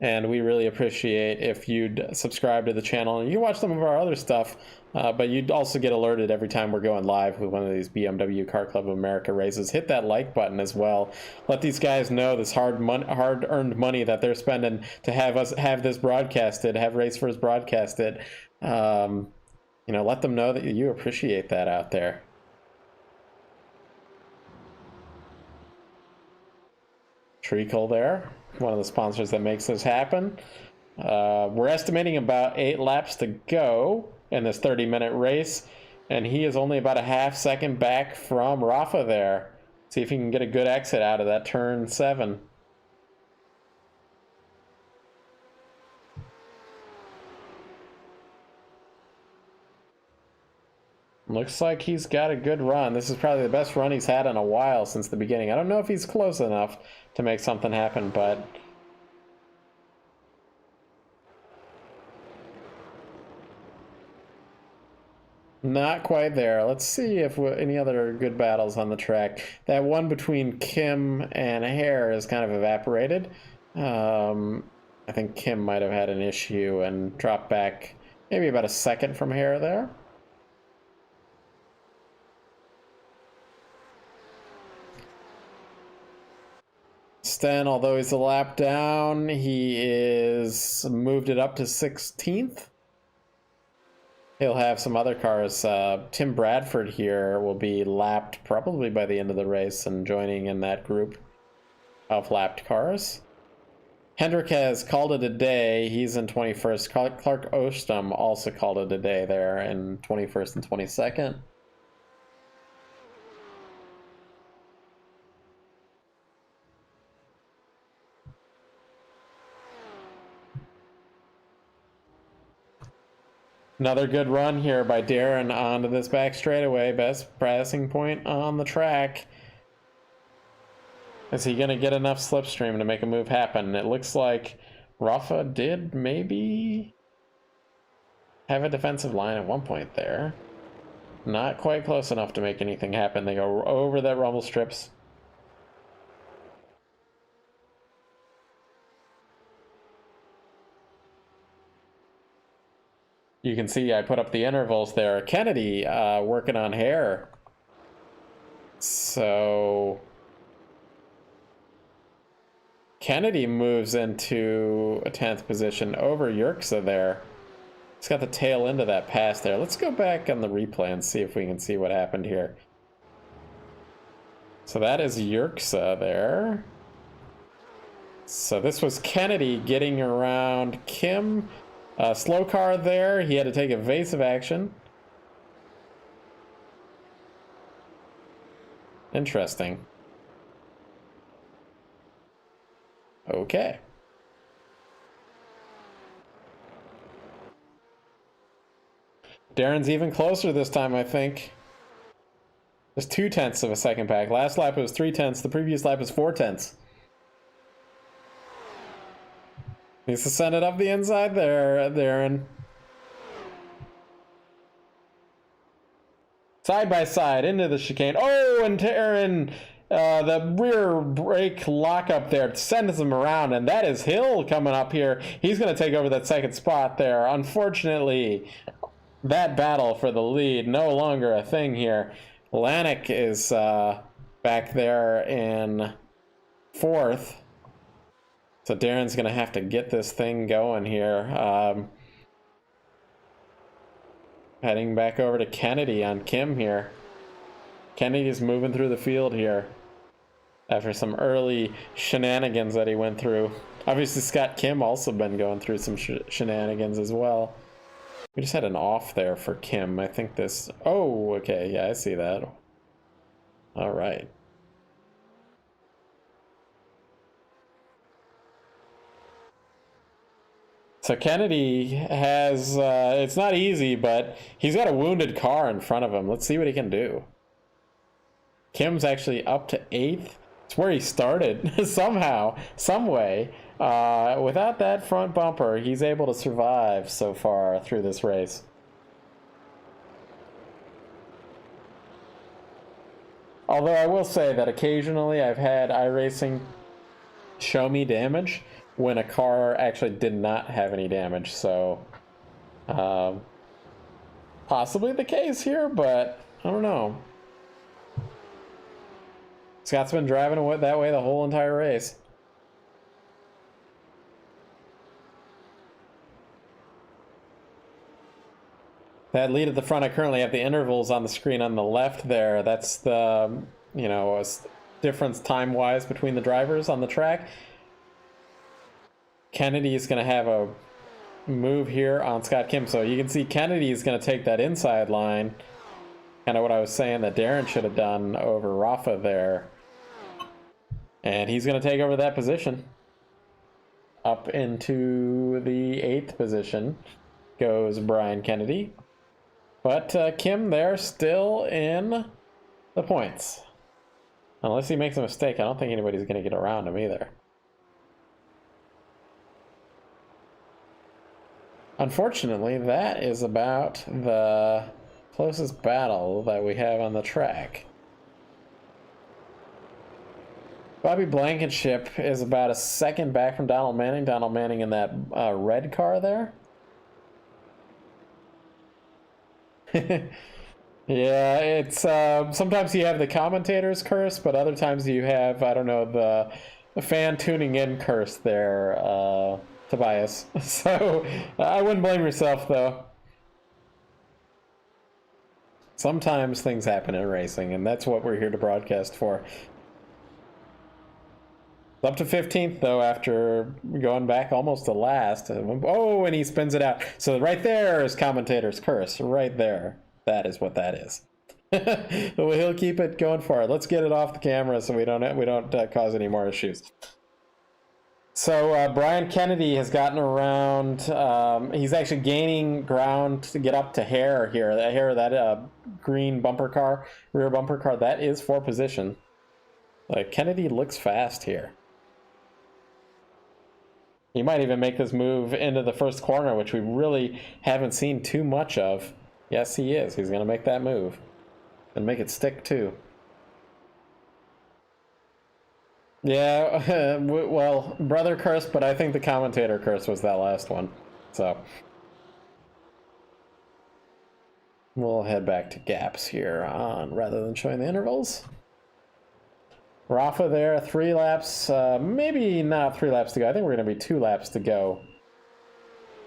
And we really appreciate if you'd subscribe to the channel. And you can watch some of our other stuff, but you'd also get alerted every time we're going live with one of these BMW Car Club of America races. Hit that like button as well. Let these guys know this hard-earned money that they're spending to have us have this broadcasted, have Race First broadcasted. You know, let them know that you appreciate that out there. Treakle there, one of the sponsors that makes this happen. We're estimating about 8 laps to go in this 30-minute race, and he is only about a half second back from Rafa there. See if he can get a good exit out of that turn 7. Looks like he's got a good run. This is probably the best run he's had in a while since the beginning. I don't know if he's close enough to make something happen, but not quite there. Let's see if any other good battles on the track. That one between Kim and Hare is kind of evaporated. I think Kim might have had an issue and dropped back maybe about a second from Hare there. Sten, although he's a lap down, he is moved it up to 16th. He'll have some other cars. Tim Bradford here will be lapped probably by the end of the race and joining in that group of lapped cars. Hendrick has called it a day. He's in 21st. Clark Ostom also called it a day there in 21st and 22nd. Another good run here by Darren onto this back straightaway. Best passing point on the track. Is he going to get enough slipstream to make a move happen? It looks like Rafa did maybe have a defensive line at one point there. Not quite close enough to make anything happen. They go over that rumble strips. You can see I put up the intervals there. Kennedy working on Hare. So Kennedy moves into a 10th position over Yerxa there. He's got the tail end of that pass there. Let's go back on the replay and see if we can see what happened here. So that is Yerxa there. So this was Kennedy getting around Kim. Slow car there. He had to take evasive action. Interesting. Okay. Darren's even closer this time, I think. There's 0.2 of a second back. Last lap it was 0.3. The previous lap was 0.4. Needs to send it up the inside there, Darren. Side by side into the chicane. Oh, and Darren, the rear brake lockup there sends him around, and that is Hill coming up here. He's going to take over that second spot there. Unfortunately, that battle for the lead no longer a thing here. Lanik is back there in 4th. So Darren's going to have to get this thing going here. Heading back over to Kennedy on Kim here. Kennedy's moving through the field here. after some early shenanigans that he went through. Obviously, Scott Kim also been going through some shenanigans as well. We just had an off there for Kim. I think this... Oh, okay. Yeah, I see that. All right. So Kennedy has... it's not easy, but he's got a wounded car in front of him. Let's see what he can do. Kim's actually up to 8th. It's where he started somehow, some way. Without that front bumper, he's able to survive so far through this race. Although I will say that occasionally I've had iRacing show me damage when a car actually did not have any damage. So possibly the case here, but I don't know. Scott's been driving that way the whole entire race. That lead at the front, I currently have the intervals on the screen on the left there. That's the, you know, difference time-wise between the drivers on the track. Kennedy is going to have a move here on Scott Kim. So you can see Kennedy is going to take that inside line. Kind of what I was saying that Darren should have done over Rafa there. And he's going to take over that position. Up into the 8th position goes Brian Kennedy. But Kim there still in the points. Unless he makes a mistake, I don't think anybody's going to get around him either. Unfortunately, that is about the closest battle that we have on the track. Bobby Blankenship is about a second back from Donald Manning. Donald Manning in that red car there. Yeah, it's sometimes you have the commentator's curse, but other times you have, I don't know, the fan tuning in curse there, Tobias. So I wouldn't blame yourself, though. Sometimes things happen in racing, and that's what we're here to broadcast for. Up to 15th, though, after going back almost to last. Oh, and he spins it out. So right there is commentator's curse. Right there. That is what that is. He'll keep it going for it. Let's get it off the camera so we don't cause any more issues. So Brian Kennedy has gotten around. He's actually gaining ground to get up to Hare here. That green bumper car, rear bumper car, that is for position. Kennedy looks fast here. He might even make this move into the first corner, which we really haven't seen too much of. Yes, he is. He's going to make that move. And make it stick, too. Yeah, well, brother curse, but I think the commentator curse was that last one. So we'll head back to gaps here on rather than showing the intervals. Rafa there, 3 laps, maybe not 3 laps to go. I think we're going to be 2 laps to go.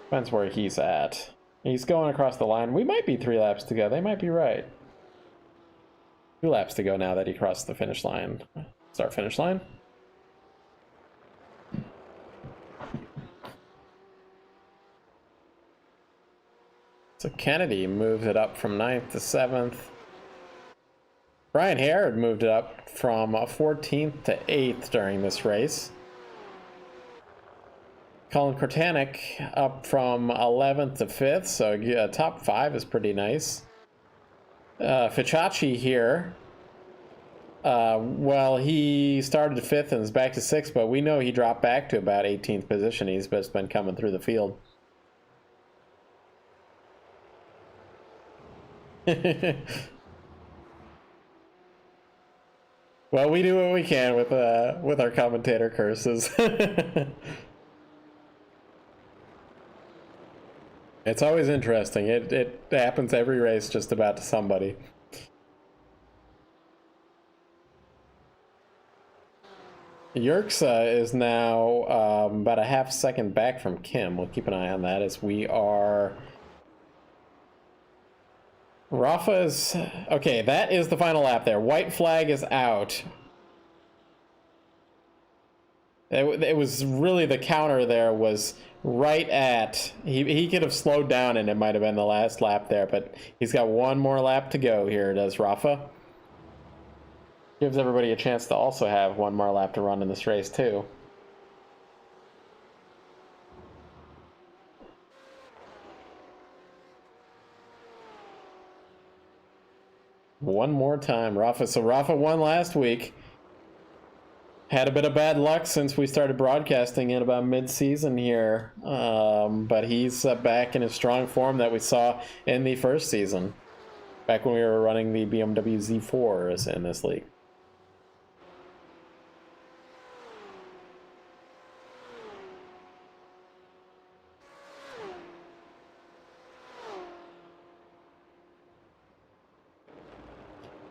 Depends where he's at. He's going across the line. We might be 3 laps to go. They might be right. 2 laps to go now that he crossed the finish line. Start finish line. So Kennedy moved it up from 9th to 7th. Brian Hare had moved it up from 14th to 8th during this race. Colin Kortanek up from 11th to 5th, so top 5 is pretty nice. Ficacci here, well, he started 5th and is back to 6th, but we know he dropped back to about 18th position. He's just been coming through the field. Well, we do what we can with our commentator curses. It's always interesting. It happens every race just about to somebody. Yerxa is now about a half second back from Kim. We'll keep an eye on that as we are... Rafa's... Okay, that is the final lap there. White flag is out. It was really the counter there was right at he could have slowed down and it might have been the last lap there, but he's got one more lap to go here, does Rafa. Gives everybody a chance to also have one more lap to run in this race too. One more time, Rafa. So Rafa won last week. Had a bit of bad luck since we started broadcasting in about mid-season here, but he's back in his strong form that we saw in the first season, back when we were running the BMW Z4s in this league.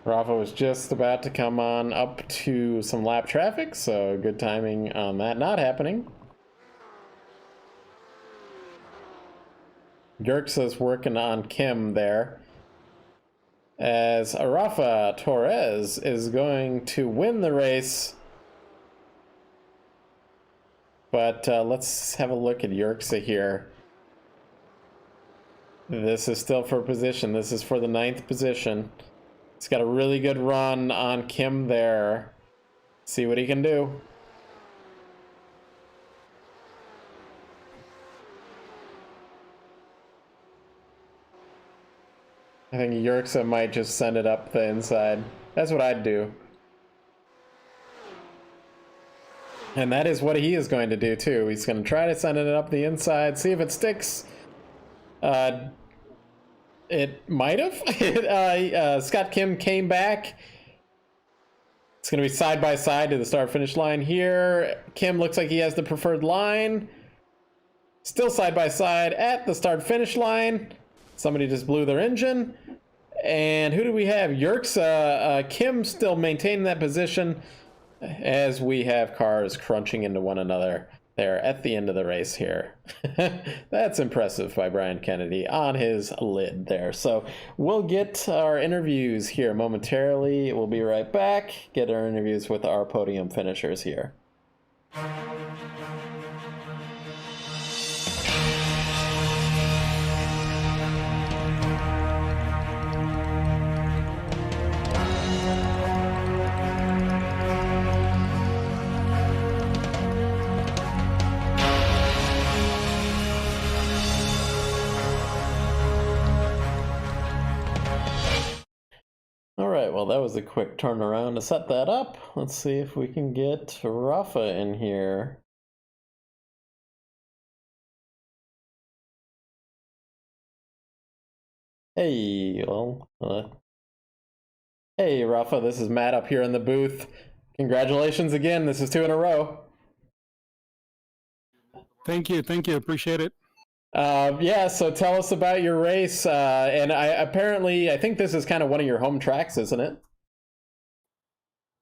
Rafa was just about to come on up to some lap traffic, so good timing on that not happening. Yerks is working on Kim there, as Rafa Torres is going to win the race. But let's have a look at Yerksa here. This is still for position. This is for the 9th position. He's got a really good run on Kim there. See what he can do. I think Yerksa might just send it up the inside. That's what I'd do. And that is what he is going to do too. He's going to try to send it up the inside, see if it sticks. It might have. Scott Kim came back. It's going to be side by side to the start finish line here. Kim looks like he has the preferred line. Still side by side at the start finish line. Somebody just blew their engine. And who do we have? Yerks. Kim still maintaining that position as we have cars crunching into one another there at the end of the race here. That's impressive by Brian Kennedy on his lid there. So we'll get our interviews here momentarily. We'll be right back. Get our interviews with our podium finishers here. Well, that was a quick turnaround to set that up. Let's see if we can get Rafa in here. Hey, hey, Rafa, this is Matt up here in the booth. Congratulations again. This is 2 in a row. Thank you. Appreciate it. Yeah, so tell us about your race. And I think this is kind of one of your home tracks, isn't it?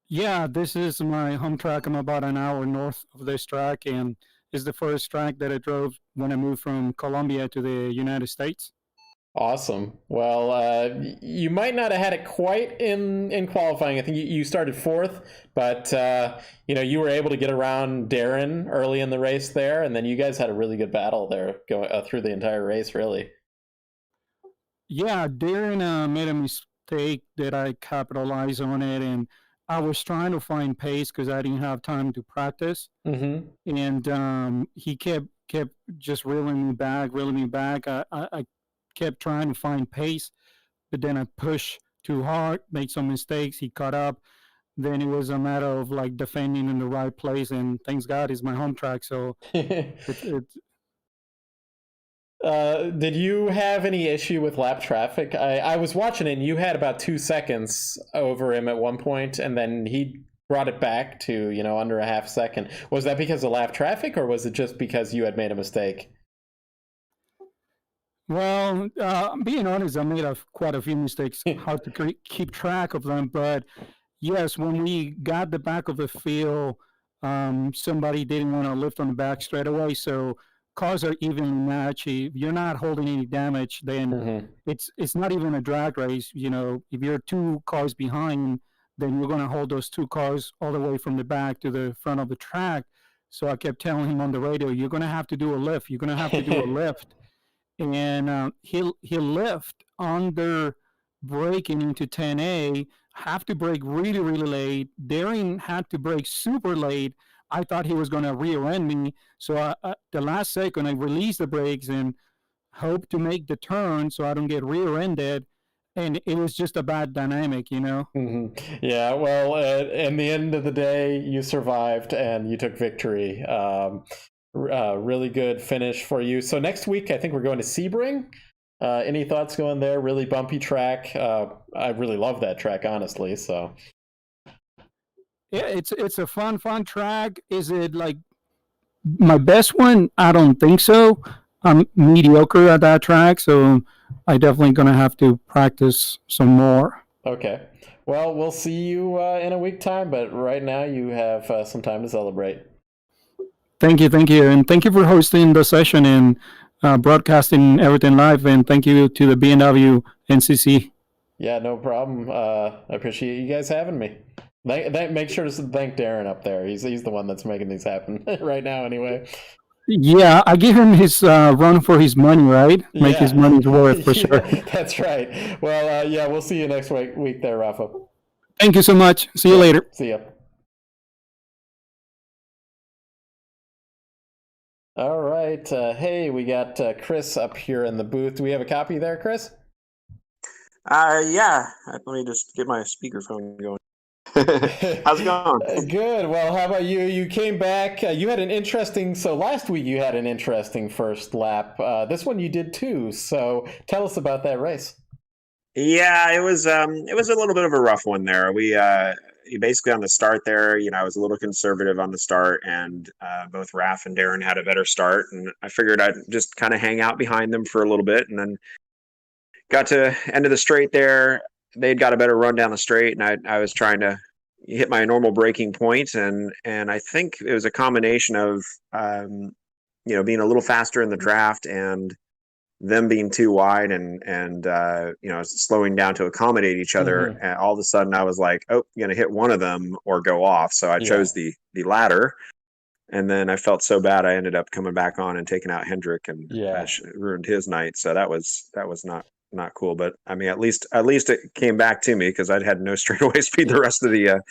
Yeah, this is my home track. I'm about an hour north of this track, and it's the first track that I drove when I moved from Colombia to the United States. Awesome. Well, you might not have had it quite in qualifying. I think you started 4th, but you were able to get around Darren early in the race there, and then you guys had a really good battle there going through the entire race, really. Yeah, Darren made a mistake that I capitalized on it, and I was trying to find pace because I didn't have time to practice, and he kept just reeling me back. I kept trying to find pace, but then I pushed too hard, made some mistakes. He caught up. Then it was a matter of like defending in the right place, and thanks God it's my home track. So did you have any issue with lap traffic? I was watching it, and you had about 2 seconds over him at one point, and then he brought it back to under a half second. Was that because of lap traffic, or was it just because you had made a mistake? Well, being honest, I made quite a few mistakes. Hard to keep track of them, but yes, when we got the back of the field, somebody didn't want to lift on the back straight away. So cars are evenly matched. If you're not holding any damage, then it's not even a drag race. If you're 2 cars behind, then you're going to hold those 2 cars all the way from the back to the front of the track. So I kept telling him on the radio, "You're going to have to do a lift. You're going to have to do a lift." And he left under braking into 10A. Have to brake really, really late. Darren had to brake super late. I thought he was going to rear end me. So the last second, I released the brakes and hope to make the turn so I don't get rear ended. And it was just a bad dynamic, you know? Mm-hmm. Yeah, well, in the end of the day, you survived and you took victory. Really good finish for you. So next week, I think we're going to Sebring. Any thoughts going there? Really bumpy track. I really love that track, honestly. So yeah, it's a fun track. Is it like my best one? I don't think so. I'm mediocre at that track, so I definitely gonna have to practice some more. Okay. Well, we'll see you in a week time, but right now you have some time to celebrate. Thank you, and thank you for hosting the session and broadcasting everything live. And thank you to the BMW NCC. Yeah, no problem. I appreciate you guys having me. Make sure to thank Darren up there. He's the one that's making these happen right now, anyway. Yeah, I give him his run for his money, right? Make his money's worth for sure. That's right. Well, yeah, we'll see you next week there, Rafa. Thank you so much. See you later. See ya. All right. Hey, we got Chris up here in the booth. Do we have a copy there, Chris? Yeah. Let me just get my speakerphone going. How's it going? Good. Well, how about you? You came back. You had so last week you had an interesting first lap. This one you did too. So tell us about that race. Yeah, it was a little bit of a rough one there. We basically on the start there, I was a little conservative on the start, and both Raph and Darren had a better start, and I figured I'd just kind of hang out behind them for a little bit, and then got to end of the straight there. They'd got a better run down the straight, and I was trying to hit my normal braking point, and I think it was a combination of being a little faster in the draft and them being too wide and slowing down to accommodate each other. Mm-hmm. And all of a sudden I was like, oh, I'm gonna hit one of them or go off. So I chose the latter. And then I felt so bad I ended up coming back on and taking out Hendrick, and ruined his night. So that was not cool. But I mean, at least it came back to me, because I'd had no straightaway speed the rest of the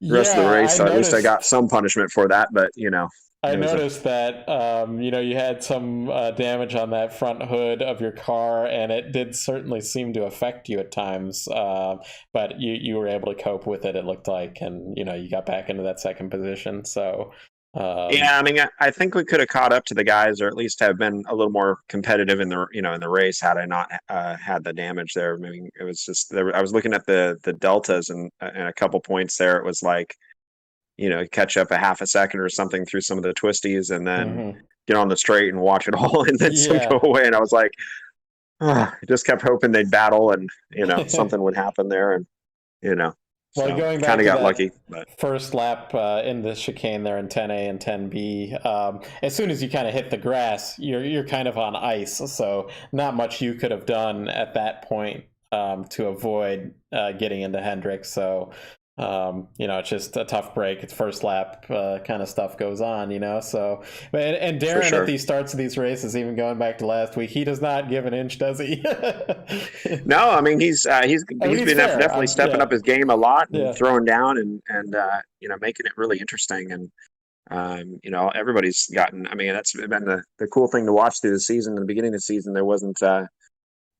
race. So at least I got some punishment for that. But I noticed that you had some damage on that front hood of your car, and it did certainly seem to affect you at times. But you were able to cope with it, it looked like, and you got back into that second position. So I mean, I think we could have caught up to the guys, or at least have been a little more competitive in the race had I not had the damage there. I mean, it was just I was looking at the deltas and a couple points there. It was like, catch up a half a second or something through some of the twisties, and then get on the straight and watch it all, and then go away. And I was like, I just kept hoping they'd battle, and something would happen there, and Well, so going back kind of to got that lucky. But first lap in the chicane there in 10A and 10B, as soon as you kind of hit the grass, you're kind of on ice. So not much you could have done at that point to avoid getting into Hendrick. So it's just a tough break. It's first lap kind of stuff goes on, So, and Darren at these starts of these races, even going back to last week, he does not give an inch, does he? No, I mean he's been definitely stepping up his game a lot, and throwing down and making it really interesting. And everybody's gotten. I mean, that's been the cool thing to watch through the season. In the beginning of the season, there wasn't.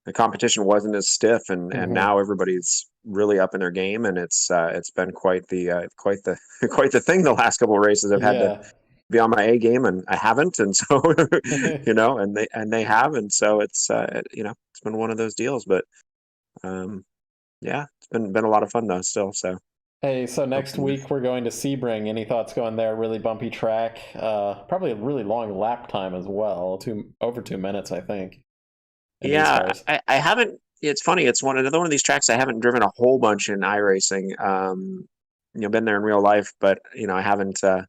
The competition wasn't as stiff, and now everybody's really up in their game, and it's been quite the thing the last couple of races. I've had to be on my A game, and I haven't, and so and they have, and so it's it's been one of those deals. But it's been a lot of fun though still. So hey, so next week we're going to Sebring. Any thoughts going there? Really bumpy track, probably a really long lap time as well, over 2 minutes, I think. Yeah, I haven't. It's funny. It's another one of these tracks I haven't driven a whole bunch in iRacing. Been there in real life, but I haven't. I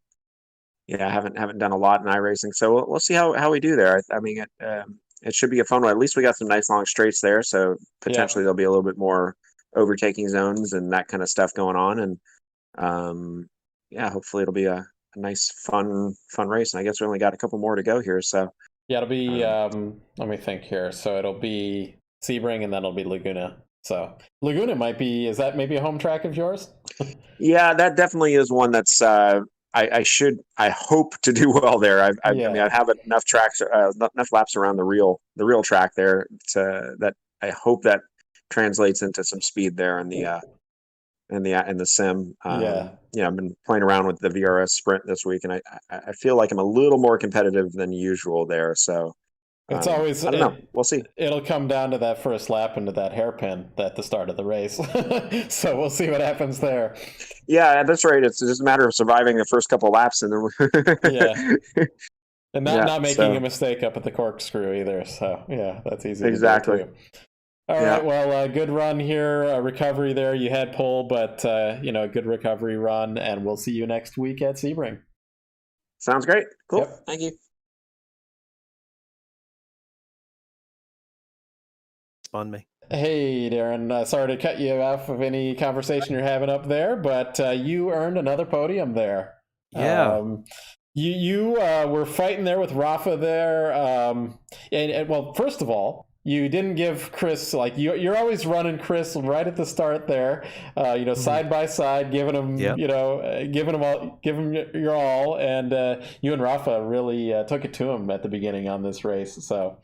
haven't done a lot in iRacing. So we'll see how we do there. I mean, it should be a fun one. At least we got some nice long straights there, so potentially there'll be a little bit more overtaking zones and that kind of stuff going on. And hopefully it'll be a nice fun race. And I guess we only got a couple more to go here. So Yeah, it'll be. Let me think here. So it'll be Sebring, and then it'll be Laguna. So Laguna might be. Is that maybe a home track of yours? yeah, that definitely is one that's. I hope to do well there. I Yeah. mean, I have enough tracks, enough laps around the real track there to that. I hope that translates into some speed there in the sim. Yeah. I've been playing around with the VRS Sprint this week, and I feel like I'm a little more competitive than usual there. So It's always. I don't know. We'll see. It'll come down to that first lap into that hairpin at the start of the race. So we'll see what happens there. Yeah, that's right. It's just a matter of surviving the first couple laps, and then Yeah. And not making so a mistake up at the corkscrew either. So yeah, that's easy. exactly. To do too. All right. Well, good run here. Recovery there. You had pole, but a good recovery run, and we'll see you next week at Sebring. Sounds great. Cool. Yep. Thank you. On me. Hey, Darren. Sorry to cut you off of any conversation you're having up there, but you earned another podium there. Yeah. You were fighting there with Rafa there. And well, first of all, you didn't give Chris, like, you're always running Chris right at the start there, side by side, giving him, giving him your all. And you and Rafa really took it to him at the beginning on this race. So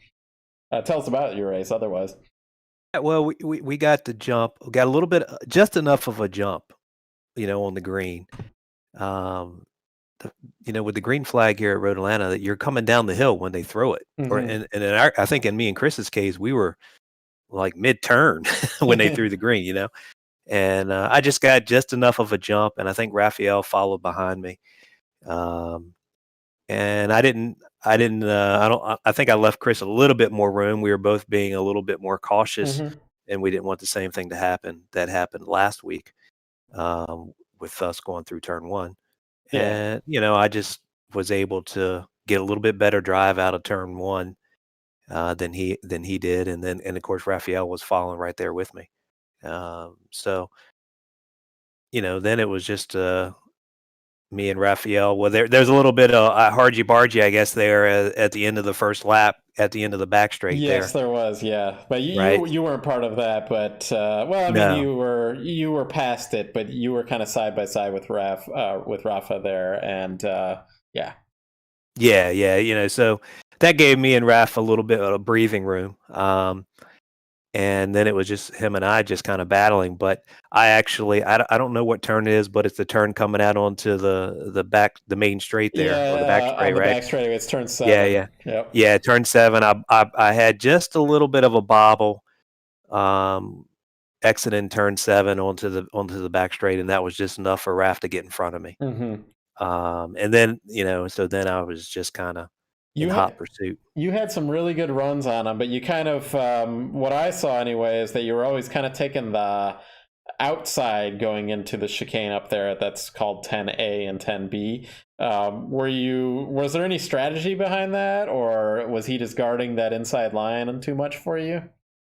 tell us about your race otherwise. Well, we got the jump, got a little bit, just enough of a jump, on the green. With the green flag here at Road Atlanta, that you're coming down the hill when they throw it. Mm-hmm. I think in me and Chris's case, we were like mid-turn when they threw the green, and I just got just enough of a jump, and I think Raphael followed behind me. And I think I left Chris a little bit more room. We were both being a little bit more cautious, and we didn't want the same thing to happen that happened last week with us going through turn one. Yeah. And, I just was able to get a little bit better drive out of turn one than he did. And of course, Raphael was following right there with me. So, then it was just me and Raphael. Well, there's a little bit of hargy-bargy, I guess, there at the end of the first lap, at the end of the back straight. Yes, there was, yeah. But you weren't part of that. But No. you were past it, but you were kind of side by side with Rafa there, and yeah. Yeah. So that gave me and Raph a little bit of breathing room. And then it was just him and I just kind of battling. But I don't know what turn it is, but it's the turn coming out onto the main straight there, or the back straight, on the right? back straight, it's turn 7. Yeah. Yep. Yeah, turn 7. I had just a little bit of a bobble, exiting turn 7 onto the back straight, and that was just enough for Raph to get in front of me. And then so then I was just kind of in hot pursuit. You had some really good runs on them, but you kind of, what I saw anyway, is that you were always kind of taking the outside going into the chicane up there. That's called 10A and 10B. Was there any strategy behind that, or was he just guarding that inside line too much for you?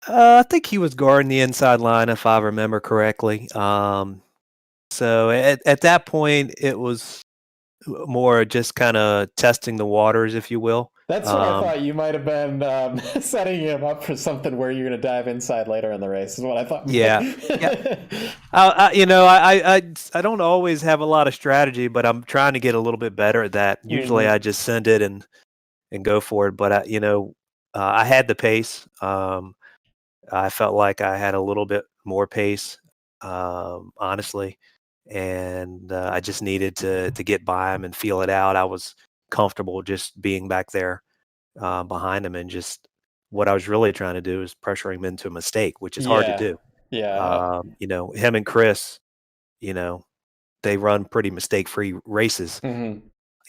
I think he was guarding the inside line, if I remember correctly. So at that point, it was more just kind of testing the waters, if you will. That's what I thought. You might have been setting him up for something where you're going to dive inside later in the race, is what I thought. Yeah. I don't always have a lot of strategy, but I'm trying to get a little bit better at that. Usually I just send it and go for it. But I had the pace. I felt like I had a little bit more pace, honestly. And I just needed to get by him and feel it out. I was comfortable just being back there behind him, and just what I was really trying to do is pressure him into a mistake, which is hard to do. Yeah. Him and Chris, they run pretty mistake-free races. So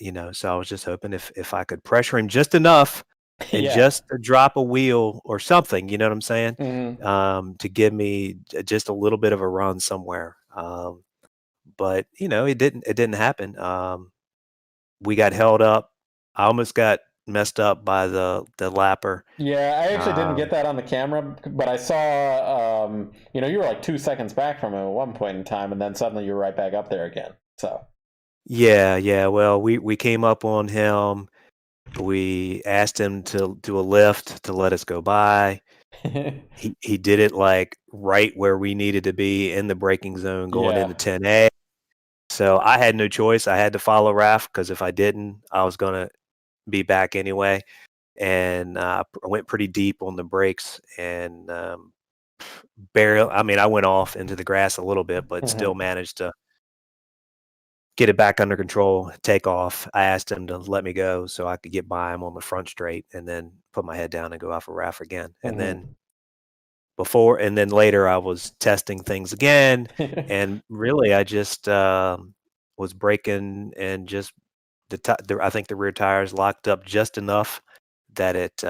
I was just hoping if I could pressure him just enough and just drop a wheel or something, you know what I'm saying? To give me just a little bit of a run somewhere. But it didn't happen. We got held up. I almost got messed up by the lapper. Yeah, I actually didn't get that on the camera, but I saw you were like 2 seconds back from him at one point in time, and then suddenly you were right back up there again. So Yeah. Well, we came up on him. We asked him to do a lift to let us go by. He did it like right where we needed to be in the braking zone going Yeah. into 10A. So I had no choice. I had to follow Raf because if I didn't, I was going to be back anyway. And I went pretty deep on the brakes and barely, I mean, I went off into the grass a little bit, but still managed to get it back under control, take off. I asked him to let me go so I could get by him on the front straight and then put my head down and go out for Raf again. And then later I was testing things again. And really I just was braking and just I think the rear tires locked up just enough that it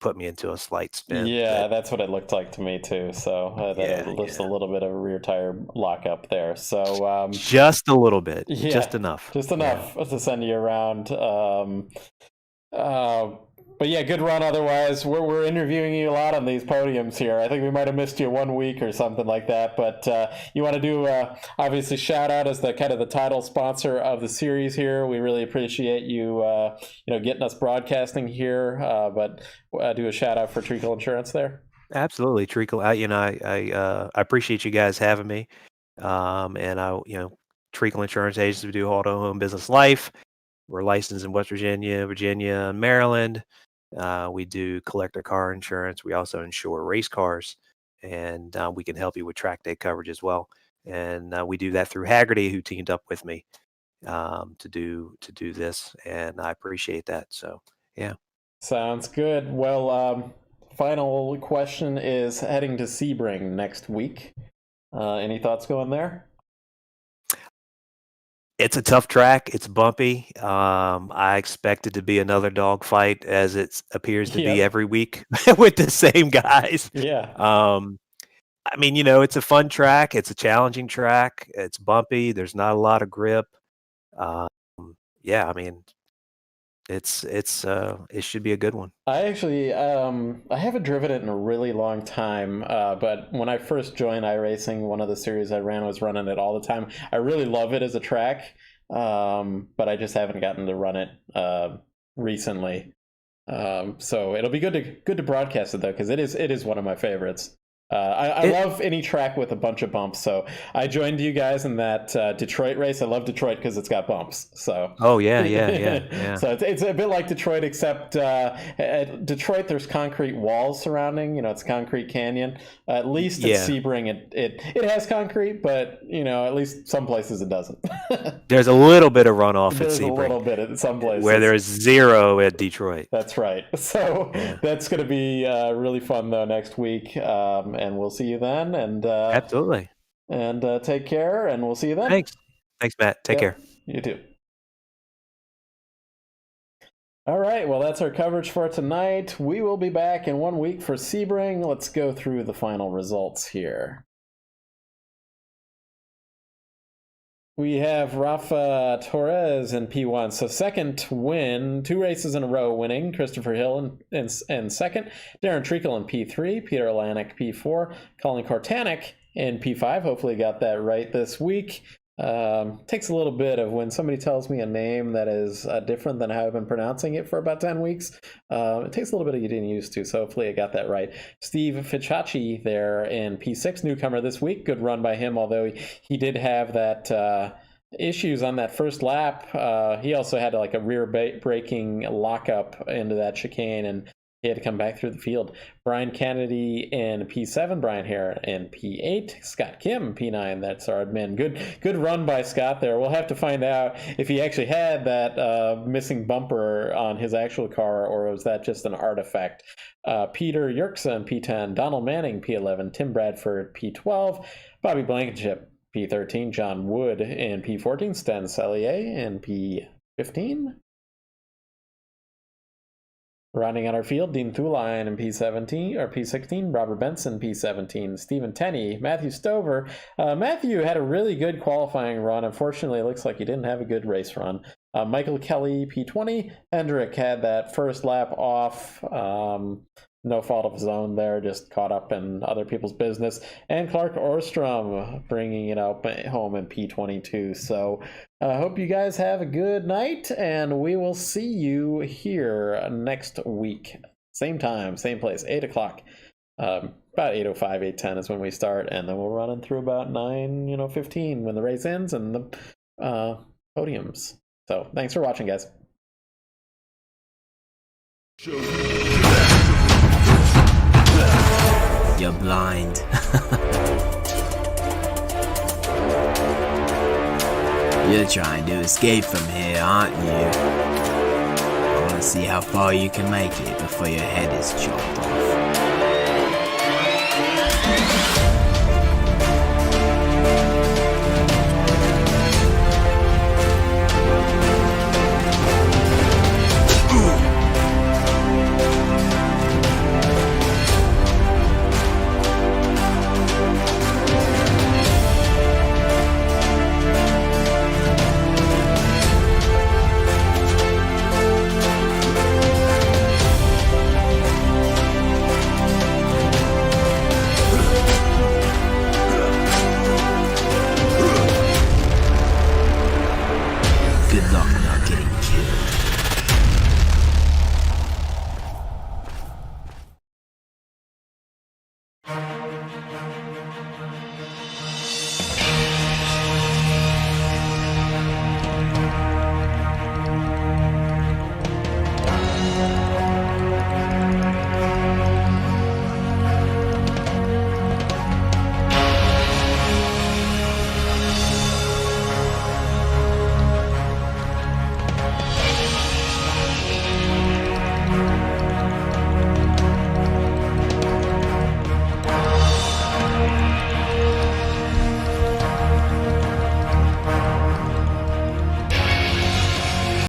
put me into a slight spin. Yeah, that's what it looked like to me too. So just a little bit of a rear tire lockup there. So just a little bit, yeah, just enough to send you around. But yeah, good run. Otherwise, we're interviewing you a lot on these podiums here. I think we might have missed you 1 week or something like that. But you want to do obviously shout out as the kind of the title sponsor of the series here. We really appreciate you getting us broadcasting here. But do a shout out for Treakle Insurance there. Absolutely, Treakle. I appreciate you guys having me. And Treakle Insurance Agency, we do auto, home, business, life. We're licensed in West Virginia, and Maryland. We do collector car insurance. We also insure race cars, and we can help you with track day coverage as well. And we do that through Hagerty, who teamed up with me to do this, and I appreciate that. So yeah, sounds good. Well, final question is heading to Sebring next week. Any thoughts going there? It's a tough track. It's bumpy. I expect it to be another dogfight, as it appears to be every week with the same guys. Yeah. I mean, it's a fun track. It's a challenging track. It's bumpy. There's not a lot of grip. Yeah, I mean, it should be a good one. I actually I haven't driven it in a really long time, but when I first joined iRacing, one of the series I ran was running it all the time. I really love it as a track, but I just haven't gotten to run it recently. So it'll be good to broadcast it though, because it is one of my favorites. I love any track with a bunch of bumps. So I joined you guys in that Detroit race. I love Detroit because it's got bumps. So yeah. So it's a bit like Detroit, except at Detroit there's concrete walls surrounding. It's a concrete canyon. At least at Sebring it has concrete, but at least some places it doesn't. There's a little bit of runoff at Sebring. There's a little bit at some places where there's zero at Detroit. That's right. So that's going to be really fun though next week. And we'll see you then. And absolutely. And take care, and we'll see you then. Thanks, Matt. Take care. You too. All right. Well, that's our coverage for tonight. We will be back in 1 week for Sebring. Let's go through the final results here. We have Rafa Torres in P1. So second win, 2 races in a row winning. Christopher Hill in second. Darren Treakle in P3. Peter Alanik P4. Colin Kortanek in P5. Hopefully got that right this week. Takes a little bit of when somebody tells me a name that is different than how I've been pronouncing it for about 10 weeks. It takes a little bit of getting used to, so hopefully I got that right. Steve Ficciacci there in P6, newcomer this week. Good run by him, although he did have that issues on that first lap. He also had like a rear braking lockup into that chicane, and he had to come back through the field. Brian Kennedy in P7, Brian Hare in P8, Scott Kim P9. That's our admin. Good run by Scott there. We'll have to find out if he actually had that missing bumper on his actual car, or was that just an artifact. Peter Yerksa in P10, Donald Manning P11, Tim Bradford P12, Bobby Blankenship P13, John Wood in P14, Stan Sellier in P15. Rounding out our field, Dean Thuline in P16, Robert Benson P17, Stephen Tenney, Matthew Stover. Matthew had a really good qualifying run. Unfortunately, it looks like he didn't have a good race run. Michael Kelly P20. Hendrick had that first lap off. no fault of his own there, just caught up in other people's business. And Clark Orstrom bringing it up home in P22. So I hope you guys have a good night, and we will see you here next week. Same time, same place, 8 o'clock. About 8:05, 8:10 is when we start, and then we'll run in through about 9:15 when the race ends and the podiums. So thanks for watching, guys. You're blind. You're trying to escape from here, aren't you? I want to see how far you can make it before your head is chopped off.